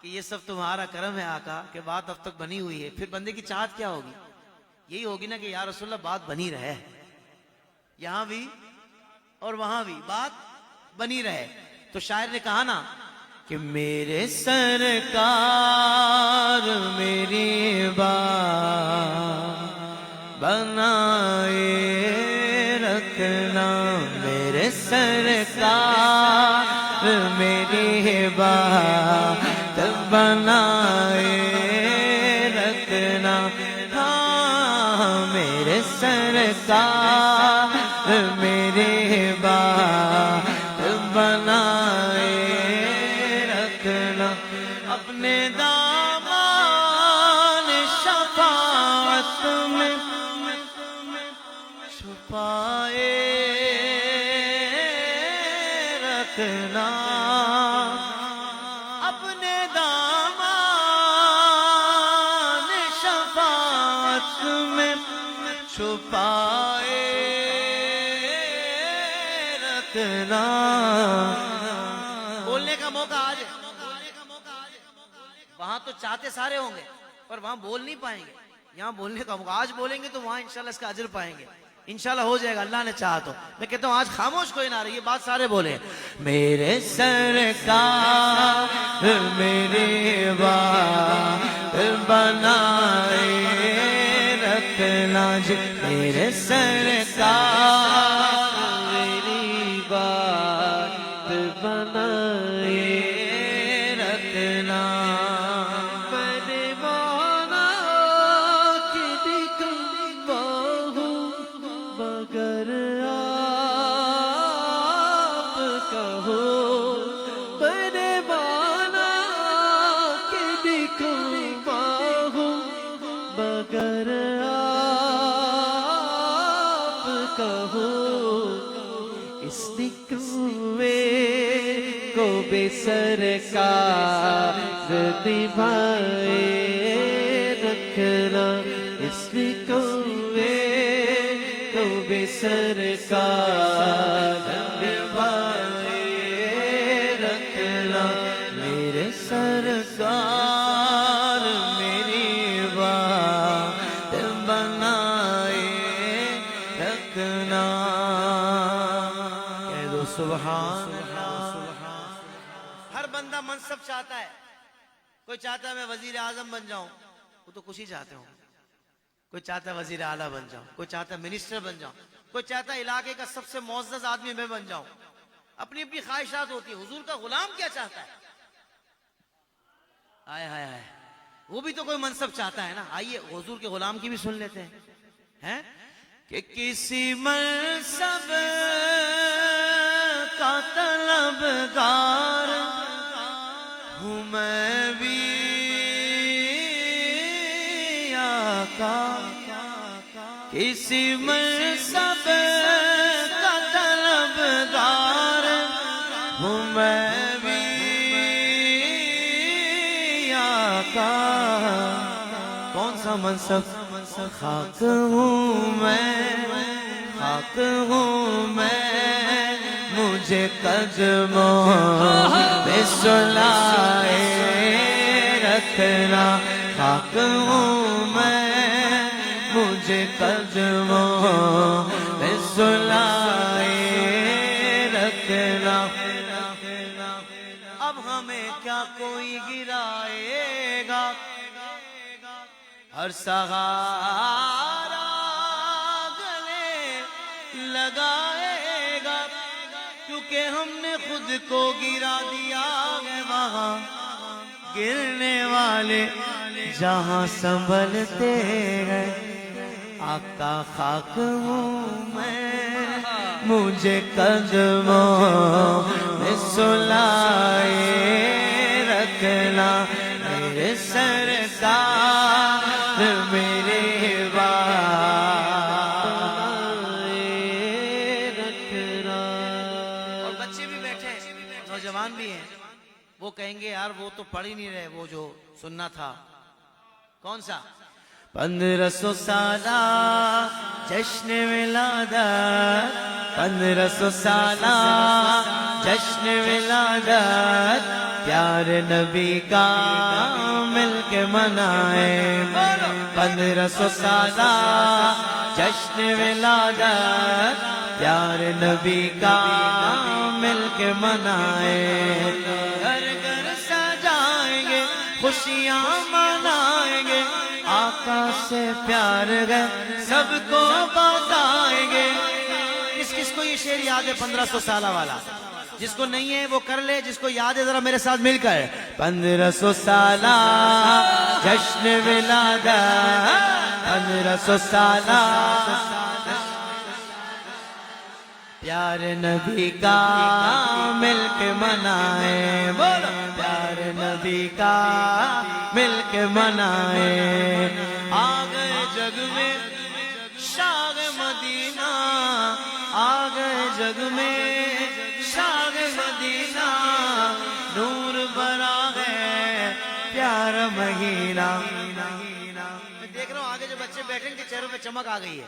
کہ یہ سب تمہارا کرم ہے آقا کہ بات اب تک بنی ہوئی ہے پھر بندے کی چاہت کیا ہوگی یہی ہوگی نا کہ یا رسول اللہ بات بنی رہے یہاں بھی اور وہاں بھی بات بنی رہے تو شاعر نے کہا نا کہ میرے سرکار میری بات بنائے رکھنا میرے سرکار میری بات بنائے رکھنا ہاں میرے سرکار میری بات بنائے رکھنا اپنے دامان شفاعت میں چھپائے رکھنا اپنے دامان شفاعت میں چھپائے رکھنا بولنے کا موقع آ جائے وہاں تو چاہتے سارے ہوں گے پر وہاں بول نہیں پائیں گے یہاں بولنے کا موقع آج بولیں گے تو وہاں انشاءاللہ اس کا اجر پائیں گے انشاءاللہ ہو جائے گا اللہ نے چاہا تو. میں کہتا ہوں آج خاموش کوئی نہ رہی، یہ بات سارے بولے. میرے سرکار میری بات بنائے رکھنا جی، میرے سرکار میری بات بنائے رکھنا. میں نے مانا کہ نکلتا ہوں مگر آپ کہو. میں نے مانا کہ نکلتا ہوں مگر آپ کہو. اس نکلے کو بے سرکار نبھائے رکھنا. اس نکلے کو بے سرکار نبھائے رکھنا. میرے سرکار میری بات بنائے رکھنا. کہہ دو سبحان اللہ. ہر بندہ منصب چاہتا ہے. کوئی چاہتا ہے میں وزیر اعظم بن جاؤں، وہ تو کچھ ہی چاہتے ہوں. کوئی چاہتا ہے وزیر اعلیٰ بن جاؤں، کوئی چاہتا ہے منسٹر بن جاؤں، کوئی چاہتا ہے علاقے کا سب سے معزز آدمی میں بن جاؤں. اپنی اپنی خواہشات ہوتی ہے. حضور کا غلام کیا چاہتا ہے؟ آئے ہائے ہائے، وہ بھی تو کوئی منصب چاہتا ہے نا. آئیے حضور کے غلام کی بھی سن لیتے ہیں. کہ کسی منصب کا طلبگار ہوں میں بھی آقا. کسی منصب کا طلبگار ہوں میں بھی آقا. کون سا منصب؟ خاک ہوں میں، خاک ہوں میں، مجھے قدموں میں سلائے رکھنا. خاک ہوں میں، مجھے قدموں میں سلائے رکھنا. اب ہمیں کیا کوئی گرائے گا، ہر سہارا گلے لگائے گا. کیونکہ ہم نے خود کو گرا دیا ہے وہاں گرنے والے جہاں سنبھلتے ہیں. آقا خاک ہوں میں، مجھے قدموں میں سلائے رکھنا. میرے سرکار میرے بات رکھنا. اور بچے بھی بیٹھے ہیں، نوجوان بھی ہیں. وہ کہیں گے یار وہ تو پڑھ ہی نہیں رہے وہ جو سننا تھا. کون سا؟ 1500 سالہ جشن ولادت، 1500 سالہ جشن ولادت، پیارے نبی کا مل کے منائے. 1500 سالہ جشن ولادت، پیارے نبی کا مل کے منائے. گھر گھر سجائیں گے، خوشیاں منائیں گے، آقا سے پیار گئے سب کو بتائیں گے. کس کس کو یہ شعر یاد ہے 1500 سالہ والا؟ جس کو نہیں ہے وہ کر لے، جس کو یاد ہے ذرا میرے ساتھ مل کر. 1500 سالہ جشن ولادت، 1500 سالہ پیارے نبی کا مل کے منائے. بولو پیارے نبی کا مل کے منائے. آ گئے جگ میں شاہ مدینہ، آ گئے جگ میں شاہ مدینہ، نور برا ہے پیارا مہینہ. میں دیکھ رہا ہوں آگے جو بچے بیٹھے ان کے چہروں پہ چمک آ گئی ہے.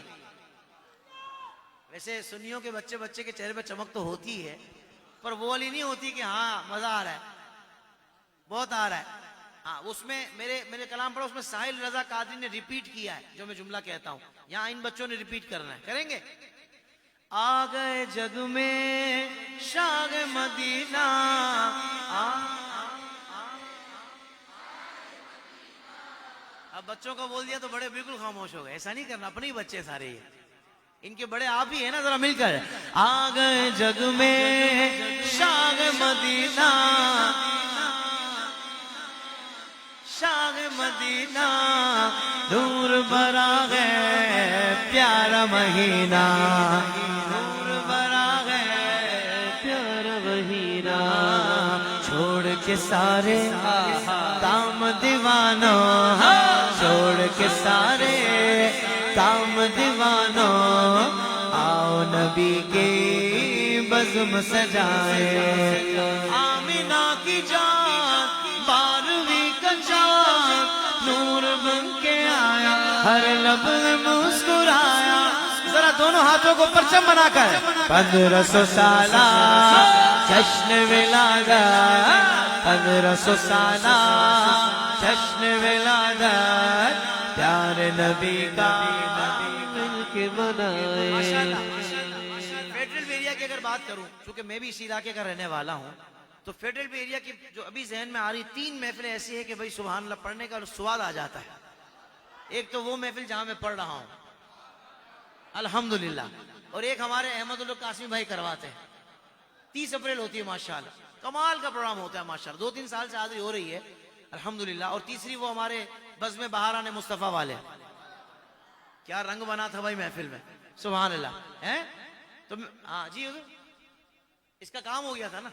ویسے سنیوں کے بچے کے چہرے پہ چمک تو ہوتی ہے، پر وہ والی نہیں ہوتی کہ ہاں مزہ آ رہا ہے، بہت آ رہا ہے. ہاں اس میں میرے کلام پڑھا، اس میں ساحل رضا قادری نے ریپیٹ کیا ہے جو میں جملہ کہتا ہوں، یہاں ان بچوں نے ریپیٹ کرنا ہے، کریں گے؟ آ گئے جگ میں شاہ مدینہ، اب بچوں کا بول دیا تو بڑے بالکل خاموش ہو گئے، ایسا نہیں کرنا، اپنے ہی بچے سارے یہ، ان کے بڑے آپ ہی ہیں نا، ذرا مل کر آ گئے جگ میں شاہ مدینہ، شاہ مدینہ، دور برا ہے پیارا مہینہ، دور برا ہے پیارا مہینہ، چھوڑ کے سارے کام دیوانوں، چھوڑ کے سارے کام دیوانوں، آؤ نبی کی بزم سجائے، آمینہ کی جان 12ویں کا چاند نور بن کے آیا، ہر لب مسکرایا، ذرا دونوں ہاتھوں کو پرچم بنا کر 1500 سالہ جشن ولادت، 1500 سالہ جشن ولادت، پیارے نبی کا مل کے منائے۔ فیڈرل ایریا کی اگر بات کروں، چونکہ میں بھی اسی علاقے کا رہنے والا ہوں، تو فیڈرل ایریا کی جو ابھی ذہن میں آ رہی 3 محفلیں ایسی ہیں کہ بھئی سبحان اللہ پڑھنے کا سواد آ جاتا ہے۔ ایک تو وہ محفل جہاں میں پڑھ رہا ہوں الحمدللہ، اور ایک ہمارے احمد اللہ قاسمی بھائی کرواتے ہیں، 30 اپریل ہوتی ہے ماشاءاللہ، کمال کا پروگرام ہوتا ہے ماشاءاللہ، 2-3 سال سے حاضری ہو رہی ہے الحمدللہ، اور تیسری وہ ہمارے بزم بہاران مصطفیٰ والے، کیا رنگ بنا تھا بھائی محفل میں، سبحان اللہ ہے تو ہاں جی حضور اس کا کام ہو گیا تھا نا،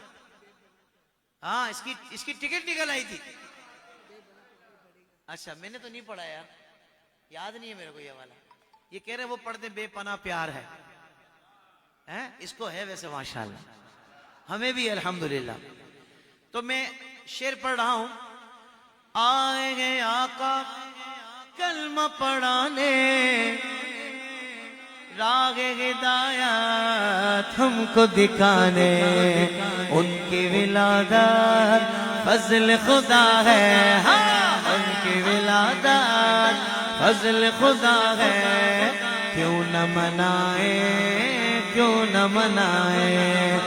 ہاں اس کی ٹکٹ نکل آئی تھی، اچھا میں نے تو نہیں پڑھا یار، یاد نہیں ہے میرے کو یہ والا، یہ کہہ رہے وہ پڑھتے بے پناہ پیار ہے، اس کو ہے ویسے ماشاءاللہ، ہمیں بھی الحمدللہ۔ تو میں شعر پڑھ رہا ہوں، آئیں گے آقا کلمہ پڑھانے، راگ ہدایت ہم کو دکھانے، ان کی ولادت فضل خدا ہے، ان کی ولادت فضل خدا ہے، کیوں نہ منائے، کیوں نہ منائے،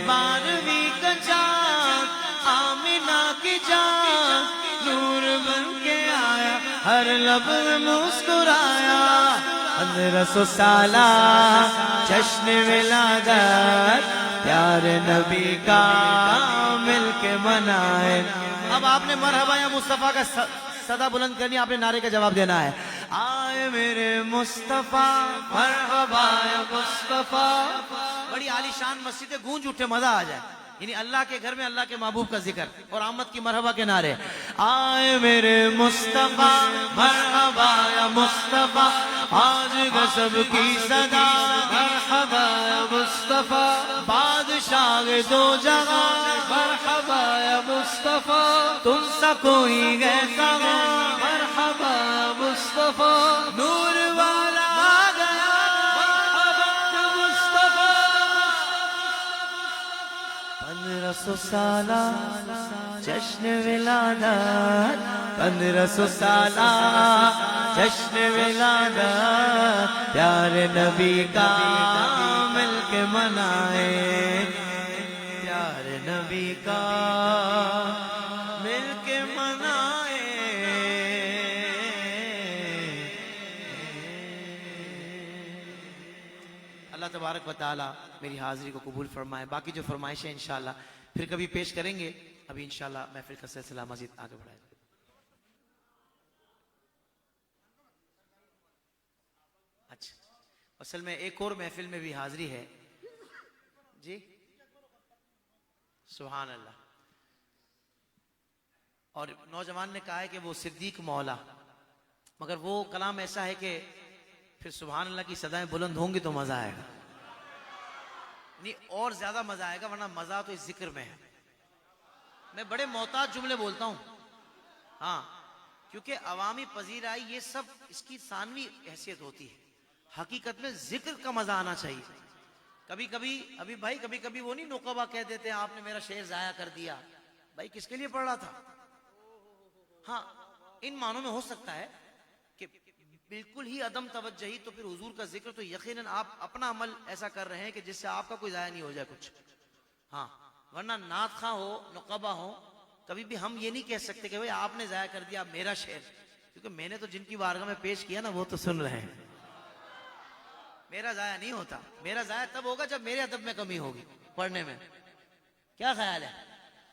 12ویں کا چاند آمینہ کی جان نور بن کے آیا، ہر لب مسکرایا، 1500 سالہ جشن ولادت، پیارے نبی کا مل کے منائے۔ اب آپ نے مرحبا یا مصطفیٰ کا صدا بلند کرنی، آپ نے نعرے کا جواب دینا ہے، آئے میرے مصطفیٰ مرحبا یا مصطفیٰ، بڑی عالی شان مسجد ہے، گونج اٹھے، مزہ آ جائے، یعنی اللہ کے گھر میں اللہ کے محبوب کا ذکر اور آمد کی مرحبا کے نعرے، آئے میرے مصطفیٰ مرحبا یا مصطفیٰ، آج کا سب کی صدا مرحبا یا مصطفیٰ، بادشاہ دو جہاں مرحبا یا مصطفیٰ، تم سا کوئی ہے کہاں، مرحبا یا مصطفیٰ، نور والا آ گیا، مرحبا یا مصطفیٰ، 1500 سالہ جشن ولادت، 1500 سالہ جشن ولادت، پیارے نبی کا مل کے منائے، پیارے نبی کا مل کے منائے۔ اللہ تبارک و تعالی میری حاضری کو قبول فرمائے، باقی جو فرمائشیں انشاءاللہ پھر کبھی پیش کریں گے، ابھی انشاءاللہ محفل کا سلسلہ مزید آگے بڑھائے۔ اچھا اصل میں ایک اور محفل میں بھی حاضری ہے جی، سبحان اللہ، اور نوجوان نے کہا ہے کہ وہ صدیق مولا، مگر وہ کلام ایسا ہے کہ پھر سبحان اللہ کی صدائیں بلند ہوں گی تو مزہ آئے گا، نہیں اور زیادہ مزہ آئے گا، ورنہ مزہ تو اس ذکر میں ہے۔ میں بڑے محتاط جملے بولتا ہوں، ہاں کیونکہ عوامی پذیرائی یہ سب اس کی ثانوی حیثیت ہوتی ہے، حقیقت میں ذکر کا مزہ آنا چاہیے۔ کبھی کبھی ابھی بھائی کبھی کبھی وہ نہیں نقبہ کہہ دیتے ہیں آپ نے میرا شعر ضائع کر دیا، بھائی کس کے لیے پڑھ رہا تھا، ہاں ان معنوں میں ہو سکتا ہے کہ بالکل ہی عدم توجہی تو پھر حضور کا ذکر تو یقیناً آپ اپنا عمل ایسا کر رہے ہیں کہ جس سے آپ کا کوئی ضائع نہیں ہو جائے کچھ. ہاں ورنہ نعت خواں ہو نقبہ ہو کبھی بھی ہم یہ نہیں کہہ سکتے کہ بھئی آپ نے ضائع کر دیا میرا شعر, کیونکہ میں نے تو جن کی بارگاہ میں پیش کیا نا وہ تو سن رہے ہیں. میرا ضائع نہیں ہوتا, میرا ضائع تب ہوگا جب میرے ادب میں کمی ہوگی پڑھنے میں. کیا خیال ہے؟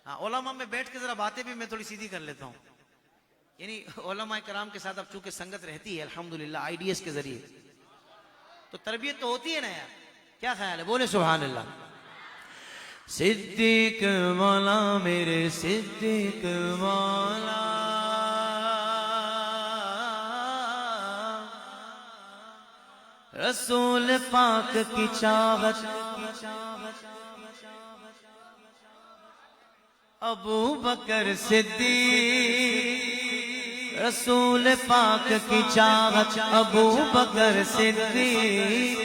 ہاں علماء میں بیٹھ کے ذرا باتیں بھی میں تھوڑی سیدھی کر لیتا ہوں, یعنی علماء کرام کے ساتھ اب چونکہ سنگت رہتی ہے الحمدللہ آئی ڈی ایس کے ذریعے, تو تربیت تو ہوتی ہے نا یار. کیا خیال ہے؟ بولے سبحان اللہ. صدیق مولا میرے صدیق مولا, رسول پاک کی چاہت ابو بکر صدیق, رسول پاک کی چاہت ابو بکر صدیق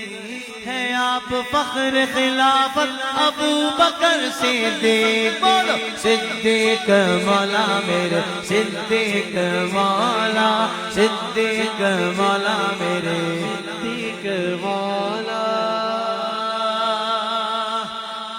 ہے, آپ فخر خلافت ابو بکر صدیق. بولو صدیق مولا میرے صدیق مولا, صدیق مولا میرے صدیق مولا.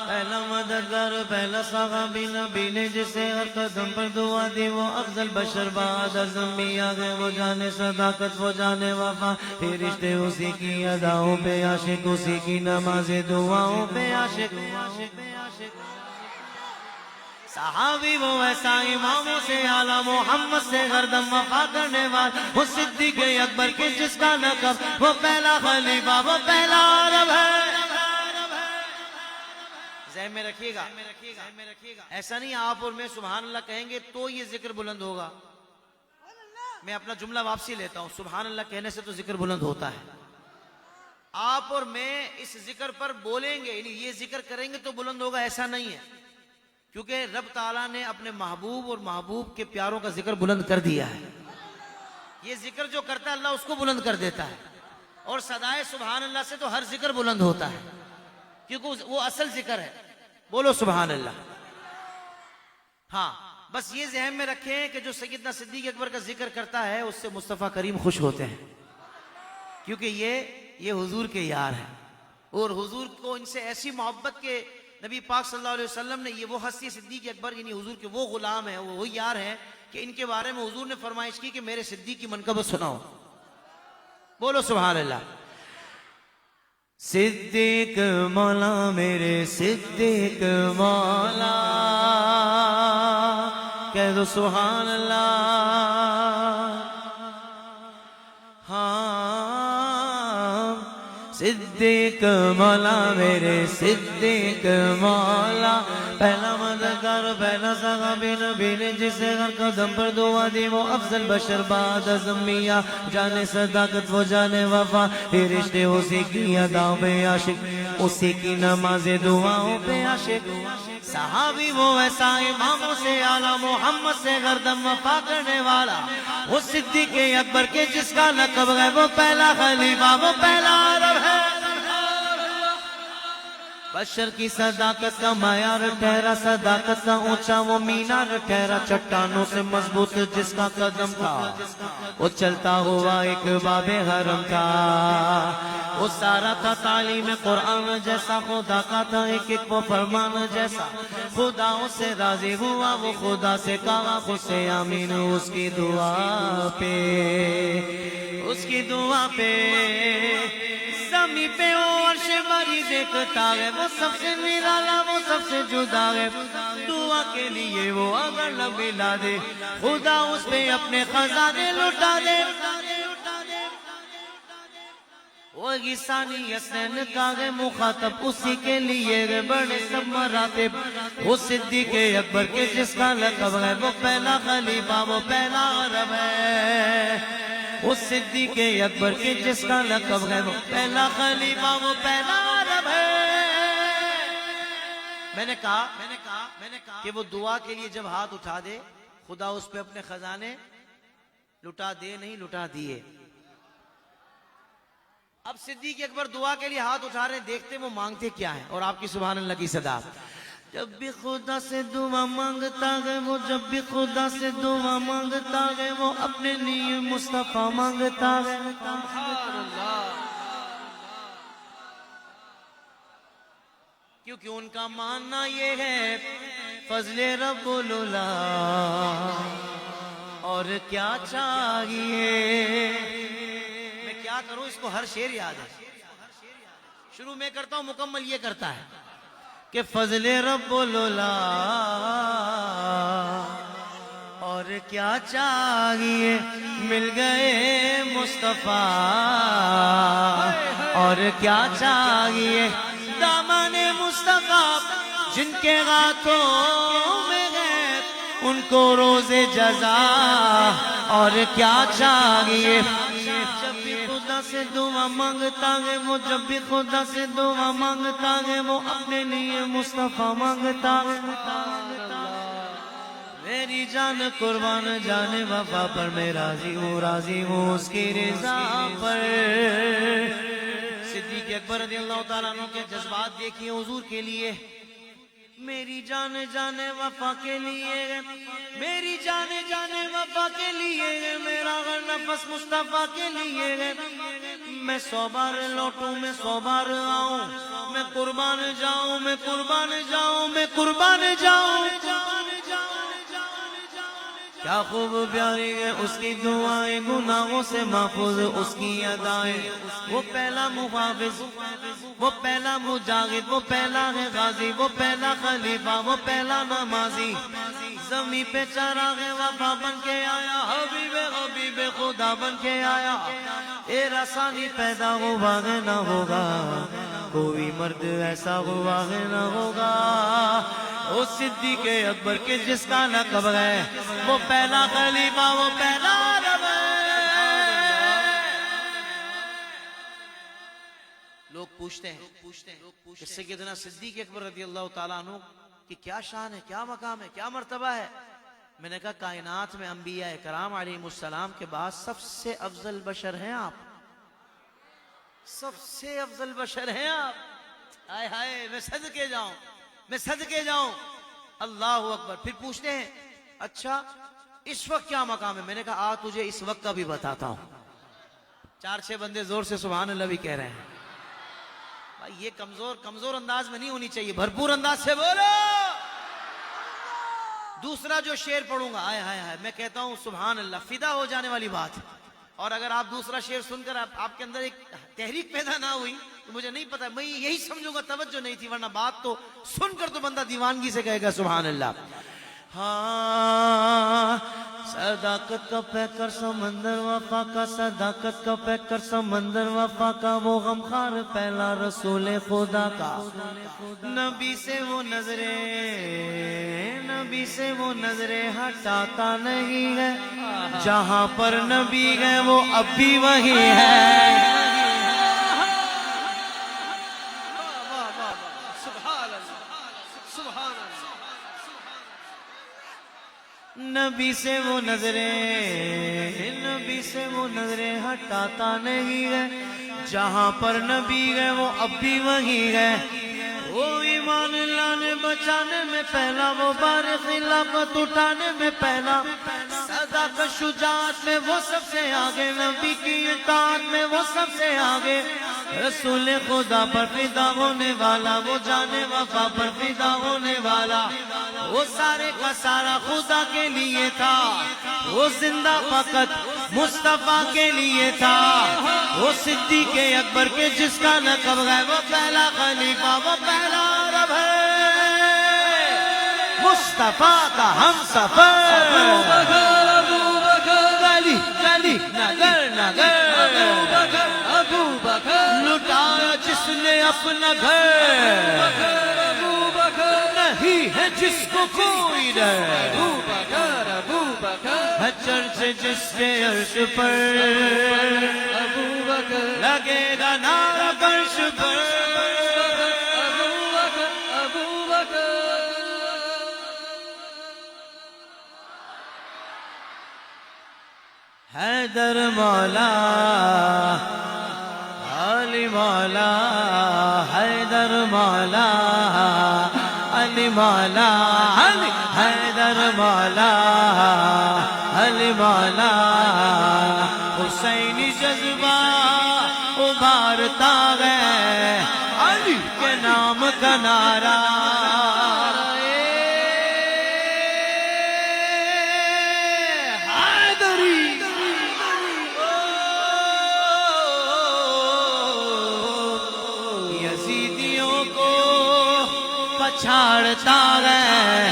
پہلا مددگار پہلا صحابی نبی نے جسے ہر قدم پر دعا دی, وہ افضل بشر بعد از انبیاء گئے. وہ جانے صداقت وہ جانے وفا, پھر رشتے اسی کی اداؤں پہ عاشق, اسی کی نماز دعاؤں پہ عاشق. صحابی وہ ایسا اماموں سے اعلیٰ محمد سے ہردم وفا کرنے والا, وہ صدیق اکبر کے جس کا لقب وہ پہلا خلیفہ وہ پہلا عرب ہے. ذہن میں رکھیے گا, ایسا نہیں آپ اور میں سبحان اللہ کہیں گے تو یہ ذکر بلند ہوگا. میں اپنا جملہ واپسی لیتا ہوں, سبحان اللہ کہنے سے تو ذکر بلند ہوتا ہے. آپ اور میں اس ذکر پر بولیں گے, یعنی یہ ذکر کریں گے تو بلند ہوگا ایسا نہیں ہے, کیونکہ رب تعالیٰ نے اپنے محبوب اور محبوب کے پیاروں کا ذکر بلند کر دیا ہے. یہ ذکر جو کرتا ہے اللہ اس کو بلند کر دیتا ہے, اور صدائے سبحان اللہ سے تو ہر ذکر بلند ہوتا ہے, کیونکہ وہ اصل ذکر ہے. بولو سبحان اللہ. ہاں بس یہ ذہن میں رکھیں کہ جو سیدنا صدیق اکبر کا ذکر کرتا ہے اس سے مصطفیٰ کریم خوش ہوتے ہیں, کیونکہ یہ حضور کے یار ہیں, اور حضور کو ان سے ایسی محبت کے نبی پاک صلی اللہ علیہ وسلم نے, یہ وہ ہستی صدیق اکبر یعنی حضور کے وہ غلام ہیں, وہ یار ہیں کہ ان کے بارے میں حضور نے فرمائش کی کہ میرے صدیق کی منقبت سناؤ. بولو سبحان اللہ. صدیق مولا میرے صدیق مولا, کہہ دو سبحان اللہ. ہاں صدیق مولا میرے صدیق مولا, پہلا مددگار پہلا صحابی نبی نے جسے ہر قدم پر دعا دی, وہ افضل بشر بعد از انبیاء, جانے صداقت وہ جانے وفا, پھر رشتے اسی کی اداؤں پہ عاشق, اسی کی نماز دعاؤں پہ عاشق. صحابی وہ ایسا اماموں سے اعلیٰ محمد سے ہردم وفا کرنے والا, وہ صدیق اکبر کے جس کا لقب ہے وہ پہلا خلیفہ وہ پہلا عرب ہے. بشر کی صداقت کا معیار ٹھہرا, صداقت کا اونچا وہ مینار ٹھہرا, چٹانوں سے مضبوط جس کا قدم تھا, وہ چلتا ہوا ایک باب حرم تھا. وہ سارا تھا تعلیم قرآن جیسا, خدا کا تھا ایک ایک وہ فرمان جیسا. خدا اس سے راضی ہوا, وہ خدا سے کہا خود سے آمین, اس کی دعا پہ, اس کی دعا پہ. زمین پہ وہ عرش بری دیکھتا ہے, وہ سب سے نرالا وہ سب سے جدا ہے. دعا کے لیے وہ اگر نہ ملا دے, خدا اس پہ اپنے خزانے لٹا دے. وہ ثانی حسین کا ہے مخاطب, اسی کے لیے بڑے سب مراتب. وہ صدیق اکبر کے جس کا لقب ہے وہ پہلا خلیفہ وہ پہلا عرب ہے. وہ صدیق اکبر کے جس کا لقب ہے وہ پہلا خلیفہ وہ پہلا عرب ہے. میں نے کہا کہ وہ دعا کے لیے جب ہاتھ اٹھا دے, خدا اس پہ اپنے خزانے لٹا دے, نہیں لٹا دیے. اب صدیق اکبر دعا کے لیے ہاتھ اٹھا رہے ہیں, دیکھتے وہ مانگتے کیا ہیں, اور آپ کی سبحان اللہ کی صدا. جب بھی خدا سے دعا مانگتا ہے وہ، جب بھی خدا سے دعا مانگتا ہے وہ، اپنے لیے مصطفیٰ مانگتا ہے. سبحان اللہ. کیونکہ ان کا ماننا یہ ہے فضل رب العلا اور کیا چاہیے. میں کیا کروں، اس کو ہر شعر یاد ہے. شروع میں کرتا ہوں، مکمل یہ کرتا ہے کہ فضل رب العلا اور کیا چاہیے، مل گئے مصطفیٰ اور کیا چاہیے. دامن مصطفیٰ جن کے ہاتھوں میں ہے ان کو روز جزا اور کیا چاہیے. جب بھی خدا سے دعا مانگتا ہے وہ، جب بھی خدا سے دعا مانگتا ہے وہ، اپنے لیے مصطفیٰ مانگتا ہے. میری جان قربان جان وفا پر میں راضی ہوں، راضی ہوں اس کی رضا پر. صدیق اکبر رضی اللہ تعالیٰ عنہ کے جذبات دیکھیے حضور کے لیے. میری جان جان وفا کے لیے، میری جان جان وفا کے لیے، میرا ہر نفس مصطفیٰ کے لیے. میں 100 بار لوٹوں، میں 100 بار آؤں، میں قربان جاؤں، میں قربان جاؤں، میں قربان جاؤں. کیا خوب پیاری ہے اس کی دعائیں، گناہوں سے محفوظ اس کی ادائیں. وہ پہلا محافظ، وہ پہلا مجاہد، وہ پہلا ہے غازی، وہ پہلا خلیفہ، وہ پہلا نمازی. زمین پہ چراغ وفا بن کے آیا، حبیب حبیب خدا بن کے آیا. اے رسانی پیدا ہوا ہے نہ ہوگا، کوئی مرد ایسا ہوا ہے نہ ہوگا. وہ صدیق اکبر کے جس کا لقب ہے، وہ پہلا خلیفہ، وہ پہلا رب ہے. لوگ پوچھتے ہیں کہ سیدنا صدیق اکبر رضی اللہ تعالیٰ عنہ کی کیا شان ہے، کیا مقام ہے، کیا مرتبہ ہے. میں نے کہا کائنات میں انبیاء کرام علیہ السلام کے بعد سب سے افضل بشر ہیں آپ، سب سے افضل بشر ہیں آپ. ہائے ہائے، میں صدقے جاؤں، میں صدقے جاؤں. اللہ اکبر. پھر پوچھتے ہیں اچھا اس وقت کیا مقام ہے. میں نے کہا تجھے اس وقت کا بھی بتاتا ہوں. 4-6 بندے زور سے سبحان اللہ بھی کہہ رہے ہیں. بھائی یہ کمزور انداز میں نہیں ہونی چاہیے، بھرپور انداز سے بولو. دوسرا جو شعر پڑھوں گا، ہائے ہائے ہائے، میں کہتا ہوں سبحان اللہ، فدا ہو جانے والی بات ہے. اور اگر آپ دوسرا شعر سن کر آپ کے اندر ایک تحریک پیدا نہ ہوئی تو مجھے نہیں پتا، میں یہی سمجھوں گا توجہ نہیں تھی، ورنہ بات تو سن کر تو بندہ دیوانگی سے کہے گا سبحان اللہ. ہاں صداقت کا پیکر سمندر وفا کا، صداقت کا پیکر سمندر وفا کا، وہ غمخوار پہلا رسول خدا کا. نبی سے وہ نظریں، نبی سے وہ نظریں ہٹاتا نہیں ہے. جہاں پر نبی ہے وہ اب بھی وہی ہے. نبی سے وہ نظریں، نبی سے وہ نظریں ہٹاتا نہیں ہے. جہاں پر نبی ہے وہ اب بھی وہی ہے. وہ ایمان لانے بچانے میں پہلا، وہ بار خلافت اٹھانے میں پہلا. صداقت شجاعت میں وہ سب سے آگے، نبی کی اطاعت میں وہ سب سے آگے. رسول خدا پر فدا ہونے والا، وہ جانے وفا پر فدا ہونے والا. وہ سارے کا سارا خدا کے لیے تھا، وہ زندہ فقط مصطفیٰ کے لیے تھا. وہ صدیق اکبر کے جس کا لقب ہے، وہ پہلا خلیفہ، وہ پہلا رب ہے. مصطفیٰ کا ہم سفر، ابو بکر گلی گلی نگر نگر، ابو بکر لٹایا جس نے اپنا گھر، ابو بکر نہیں ہے جس کو کوئی ڈر. ابو بکر ہے چرچ جس کے عرش پر، ابو بکر لگے گا نعرہ فرش پر. ابو بکر حیدر مولا علی مولا، حیدر مولا علی علی مولا علی حیدر مولا علی مولا حسینی جذبہ ابھارتا ہے علی کے نام کا نعرہ یزیدیوں کو پچھاڑتا ہے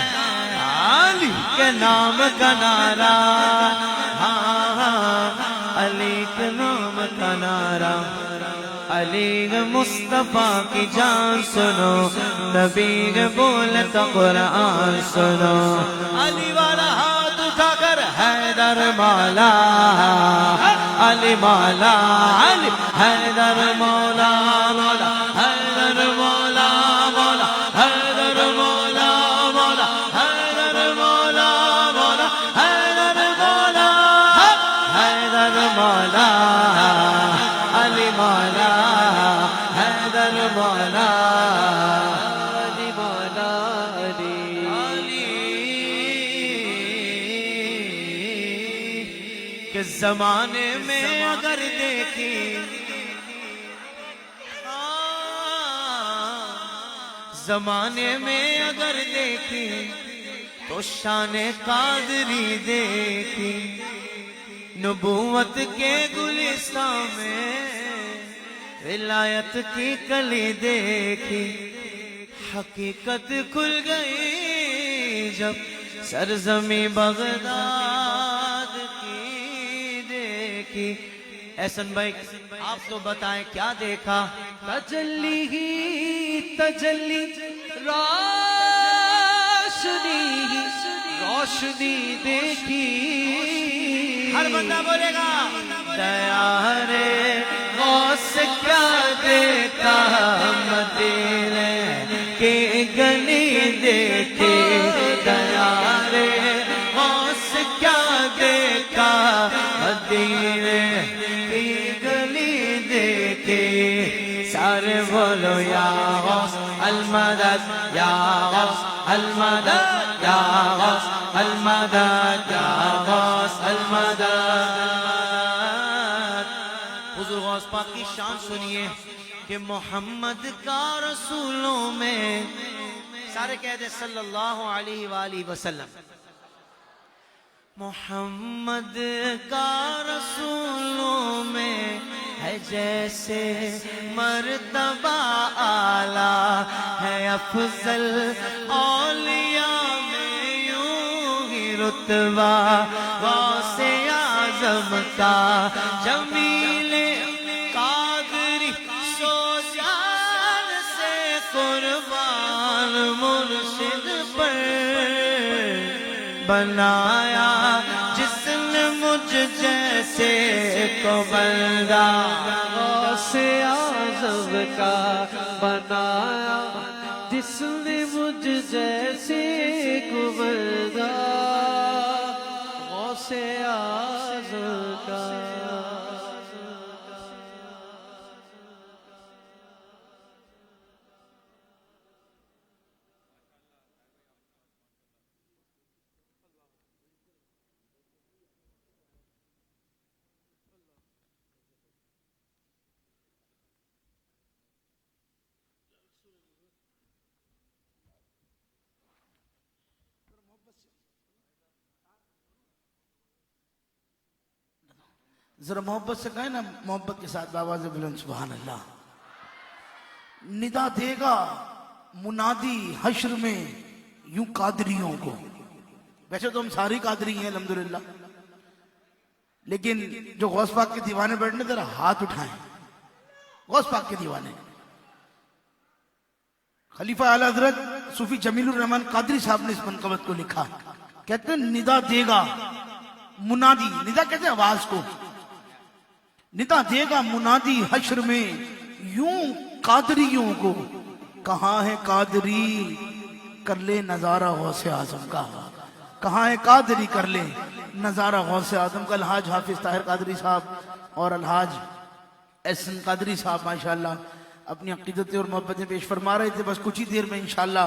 علی کے نام کا نعرہ علی کے نام کا نعرہ علی مصطفیٰ کی جان سنو نبی کے بولتا قرآن سنو علی والا ہاتھ اٹھا کر حیدر مولا علی مولا علی حیدر مولا مولا حیدر مولا مولا حیدر مولا مولا حیدر مولا مولا حیدر مولا حیدر مولا علی مولا حیدر مولا علی مولا علی کہ زمانے میں اگر دیکھی زمانے میں اگر دیکھی تو شان قادری دیکھی نبوت کے گلستان میں ولایت کی کلی دیکھی حقیقت کھل گئی جب سرزمین بغداد کی دیکھی احسن بھائی آپ تو بتائیں کیا دیکھا تجلی ہی تجلی روشنی دیکھی ہر بندہ بولے گا دیا رے غوث کیا دیکھا مدینے کی گلی دیکھی دیا رے غوث کیا دیکھا مدینے کی گلی دیکھی سارے بولو یا غوث المدد یا غوث المدد یا غوث المدد یا غوث المدد حضور غوث پاک کی شان سنیے کہ محمد کا رسولوں میں سارے کہہ دیں صلی اللہ علیہ وآلہ وسلم محمد کا رسولوں میں ہے جیسے مرتبہ اعلیٰ ہے افضل اولیاء میں یوں ہی رتبہ غوث اعظم کا جمیل قادری سو جان سے قربان مرشد پر بنایا جس نے مجھ جیسے کو بندہ غوث اعظم کا بنایا جس نے مجھ جیسے کو بندہ غوث اعظم کا ذرا محبت سے کہیں نا محبت کے ساتھ بآواز بلند سبحان اللہ ندا دے گا منادی حشر میں یوں قادریوں کو ویسے تو ہم ساری قادری ہیں الحمدللہ لیکن جو غوث پاک کے دیوانے بیٹھنے ذرا ہاتھ اٹھائیں غوث پاک کے دیوانے خلیفہ اعلیٰ حضرت صوفی جمیل الرحمن قادری صاحب نے اس منقبت کو لکھا کہتے ہیں ندا دے گا منادی ندا کہتے ہیں آواز کو ندا دے گا منادی حشر میں یوں قادریوں کو کہاں ہے قادری کر لے نظارہ غوث اعظم کا کہاں ہے قادری کر لے نظارہ غوث اعظم کا الحاج حافظ طاہر قادری صاحب اور الحاج احسن قادری صاحب ماشاءاللہ اپنی عقیدتیں اور محبتیں پیش فرما رہے تھے بس کچھ ہی دیر میں انشاءاللہ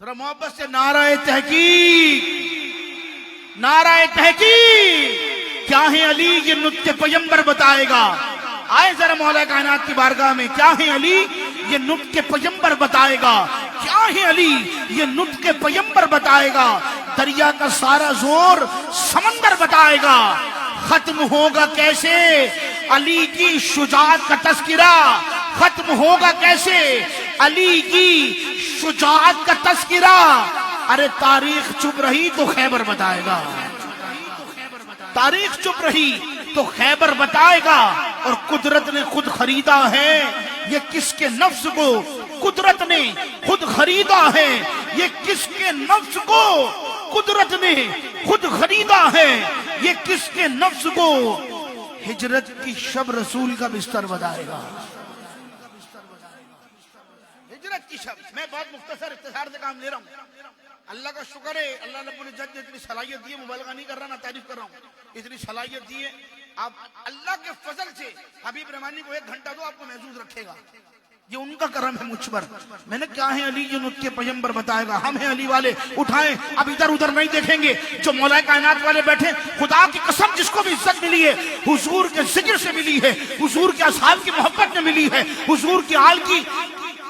ذرا محبت سے نعرہ تحقیق، نعرہ تحقیق. کیا ہے علی یہ نطق پیغمبر بتائے گا. آئے ذرا مولا کائنات کی بارگاہ میں. کیا ہے علی یہ نطق پیغمبر بتائے گا. کیا ہے علی یہ نطق پیغمبر بتائے گا. دریا کا سارا زور سمندر بتائے گا. ختم ہوگا کیسے علی کی شجاعت کا تذکرہ. ختم ہوگا کیسے علی کی شجاعت کا تذکرہ. ارے تاریخ چپ رہی تو خیبر بتائے گا. تاریخ چپ رہی تو خیبر بتائے گا. اور قدرت نے خود خریدا ہے یہ کس کے نفس کو. قدرت نے خود خریدا ہے یہ کس کے نفس کو. قدرت نے خود خریدا ہے یہ کس کے نفس کو. ہجرت کی شب رسول کا بستر بتائے گا. ہجرت کی شب. میں بہت مختصر اختصار سے کام لے رہا ہوں. اللہ کا شکر ہے اللہ رب العزت نے اتنی صلاحیت دی ہے. مبالغہ نہیں کر رہا نہ تعریف کر رہا ہوں. اتنی صلاحیت دی ہے. آپ اللہ کے فضل سے حبیب رحمانی کو 1 گھنٹہ دو آپ کو محظوظ رکھے گا. یہ ان کا کرم ہے مجھ پر. میں نے کیا ہے علی یہ نطق پیغمبر بتائے گا. ہم ہیں علی والے. اٹھائیں اب ادھر ادھر نہیں دیکھیں گے. جو مولا کائنات والے بیٹھے خدا کی قسم جس کو بھی عزت ملی ہے حضور کے ذکر سے ملی ہے. حضور کے اصحاب کی محبت میں ملی ہے. حضور کی آل کی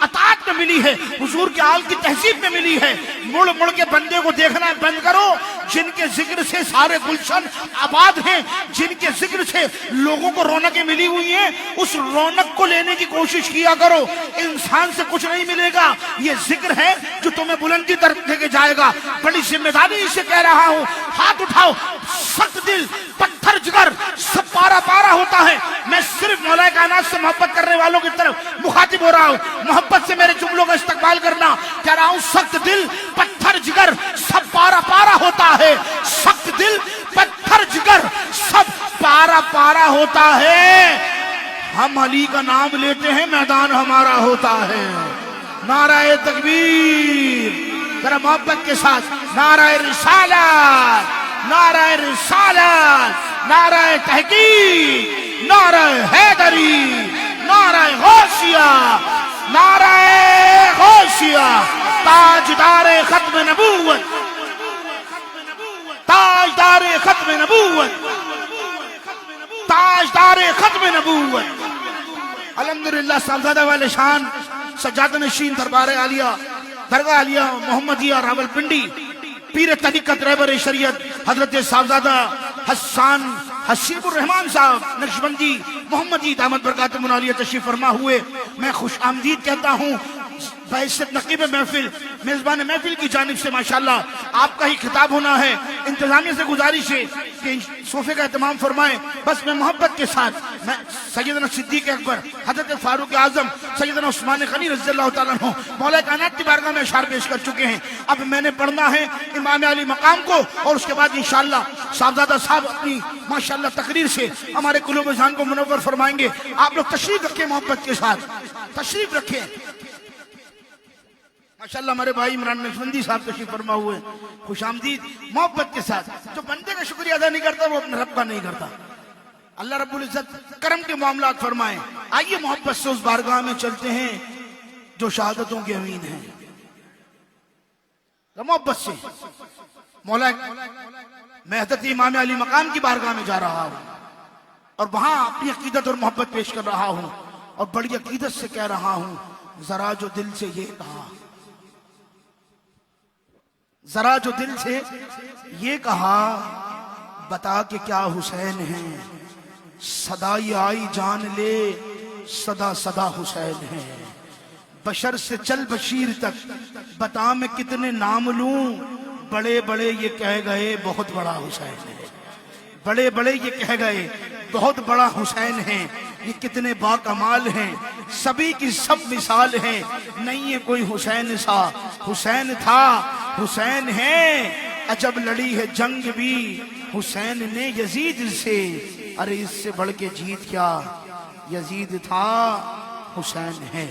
اطاعت میں ملی ہے. حضور کے آل کی تہذیب میں ملی ہے. مڑ مڑ کے بندے کو دیکھنا بند کرو. جن کے ذکر سے سارے گلشن آباد ہیں, جن کے ذکر سے لوگوں کو رونقیں ملی ہوئی ہیں, اس رونق کو لینے کی کوشش کیا کرو. انسان سے کچھ نہیں ملے گا. یہ ذکر ہے جو تمہیں بلندی طرف لے کے جائے گا. بڑی ذمہ داری سے کہہ رہا ہوں. ہاتھ اٹھاؤ. سخت دل پتھر جگر سب پارا پارا ہوتا ہے. میں صرف مولا کائنات سے محبت کرنے والوں کی طرف مخاطب ہو رہا ہوں. محبت سے میرے جملوں کا استقبال کرنا. کہہ رہا ہوں سخت دل پتھر جگر سب پارا پارا ہوتا ہے. سخت دل پتھر جگر سب پارا پارا ہوتا ہے. ہم علی کا نام لیتے ہیں میدان ہمارا ہوتا ہے. نعرہ تکبیر. ذرا محبت کے ساتھ نعرہ رسالت, نعرہ رسالت, نعرہ تحقیق, نعرہ حیدری, نعرہ غوثیہ, نعرہ غوثیہ. تاجدار ختم نبوت, تاجدار ختم نبوت, تاجدار ختم نبوت. الحمدللہ صاحبزادہ والے شان سجادہ نشین دربار عالیہ درگاہ عالیہ محمدیہ راولپنڈی پیر طریقت رہبر شریعت حضرت صاحبزادہ حسان حسیب الرحمان صاحب نقشبندی محمدی دامت برکاتہ منالیہ تشریف فرما ہوئے. میں خوش آمدید کہتا ہوں بحیثیت نقیب محفل, میزبان محفل کی جانب سے. ماشاءاللہ آپ کا ہی خطاب ہونا ہے. انتظامیہ سے گزارش ہے کہ صوفے کا اہتمام فرمائیں. بس میں محبت کے ساتھ میں سیدنا صدیق اکبر حضرت فاروق اعظم سیدنا عثمان غنی رضی اللہ تعالیٰ عنہ مولا کائنات کی بارگاہ میں اشعار پیش کر چکے ہیں. اب میں نے پڑھنا ہے امام علی مقام کو, اور اس کے بعد انشاءاللہ صاحبزادہ صاحب اپنی ماشاءاللہ تقریر سے ہمارے قلوب و ذہن کو منور فرمائیں گے. آپ لوگ تشریف رکھیں, محبت کے ساتھ تشریف رکھیں. ماشاءاللہ ہمارے بھائی عمران نقشبندی صاحب تشریف فرما ہوئے. خوش آمدید. محبت کے ساتھ جو بندے کا شکریہ ادا نہیں کرتا وہ اپنے رب کا نہیں کرتا. اللہ رب العزت کرم کے معاملات فرمائیں. آئیے محبت سے اس بارگاہ میں چلتے ہیں جو شہادتوں کے امین ہیں. محبت سے مولا میں حضرت امام علی مقام کی بارگاہ میں جا رہا ہوں اور وہاں اپنی عقیدت اور محبت پیش کر رہا ہوں, اور بڑی عقیدت سے کہہ رہا ہوں ذرا جو دل سے یہ کہا, ذرا جو دل سے یہ کہا, بتا کہ کیا حسین ہیں. صدائی آئی جان لے صدا صدا حسین ہیں. بشر سے چل بشیر تک بتا میں کتنے نام لوں. بڑے بڑے یہ کہہ گئے بہت بڑا حسین ہے. بڑے بڑے یہ کہہ گئے بہت بڑا حسین ہیں. یہ کتنے با کمال ہیں, سبھی کی سب مثال ہیں. نہیں ہے کوئی حسین سا, حسین تھا حسین ہے. عجب لڑی ہے جنگ بھی حسین نے یزید سے. ارے اس سے بڑھ کے جیت کیا, یزید تھا حسین ہے.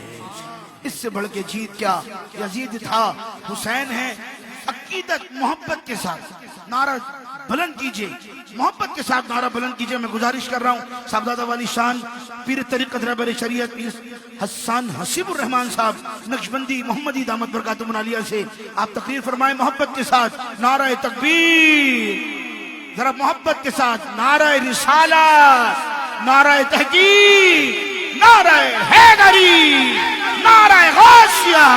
اس سے بڑھ کے جیت کیا, یزید تھا حسین ہے. عقیدت محبت کے ساتھ نعرہ بلند کیجئے, محبت کے ساتھ نعرہ بلند کیجئے. میں گزارش کر رہا ہوں صاحبزادہ والی شان پیر طریقت رہبر شریعت حسان حسیب الرحمان صاحب نقشبندی محمدی دامت برکاتہم عالیہ سے آپ تقریر فرمائیں محبت کے ساتھ. نعرہ تکبیر، ذرا محبت کے ساتھ نعرہ رسالت، نعرہ تحقیق، نعرہ حیدری، نعرہ غوثیہ،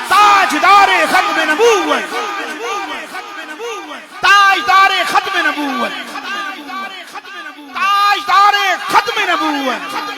تاجدار ختم نبوت، تاجدار ختم نبوت، تاجدار ختم نبوت.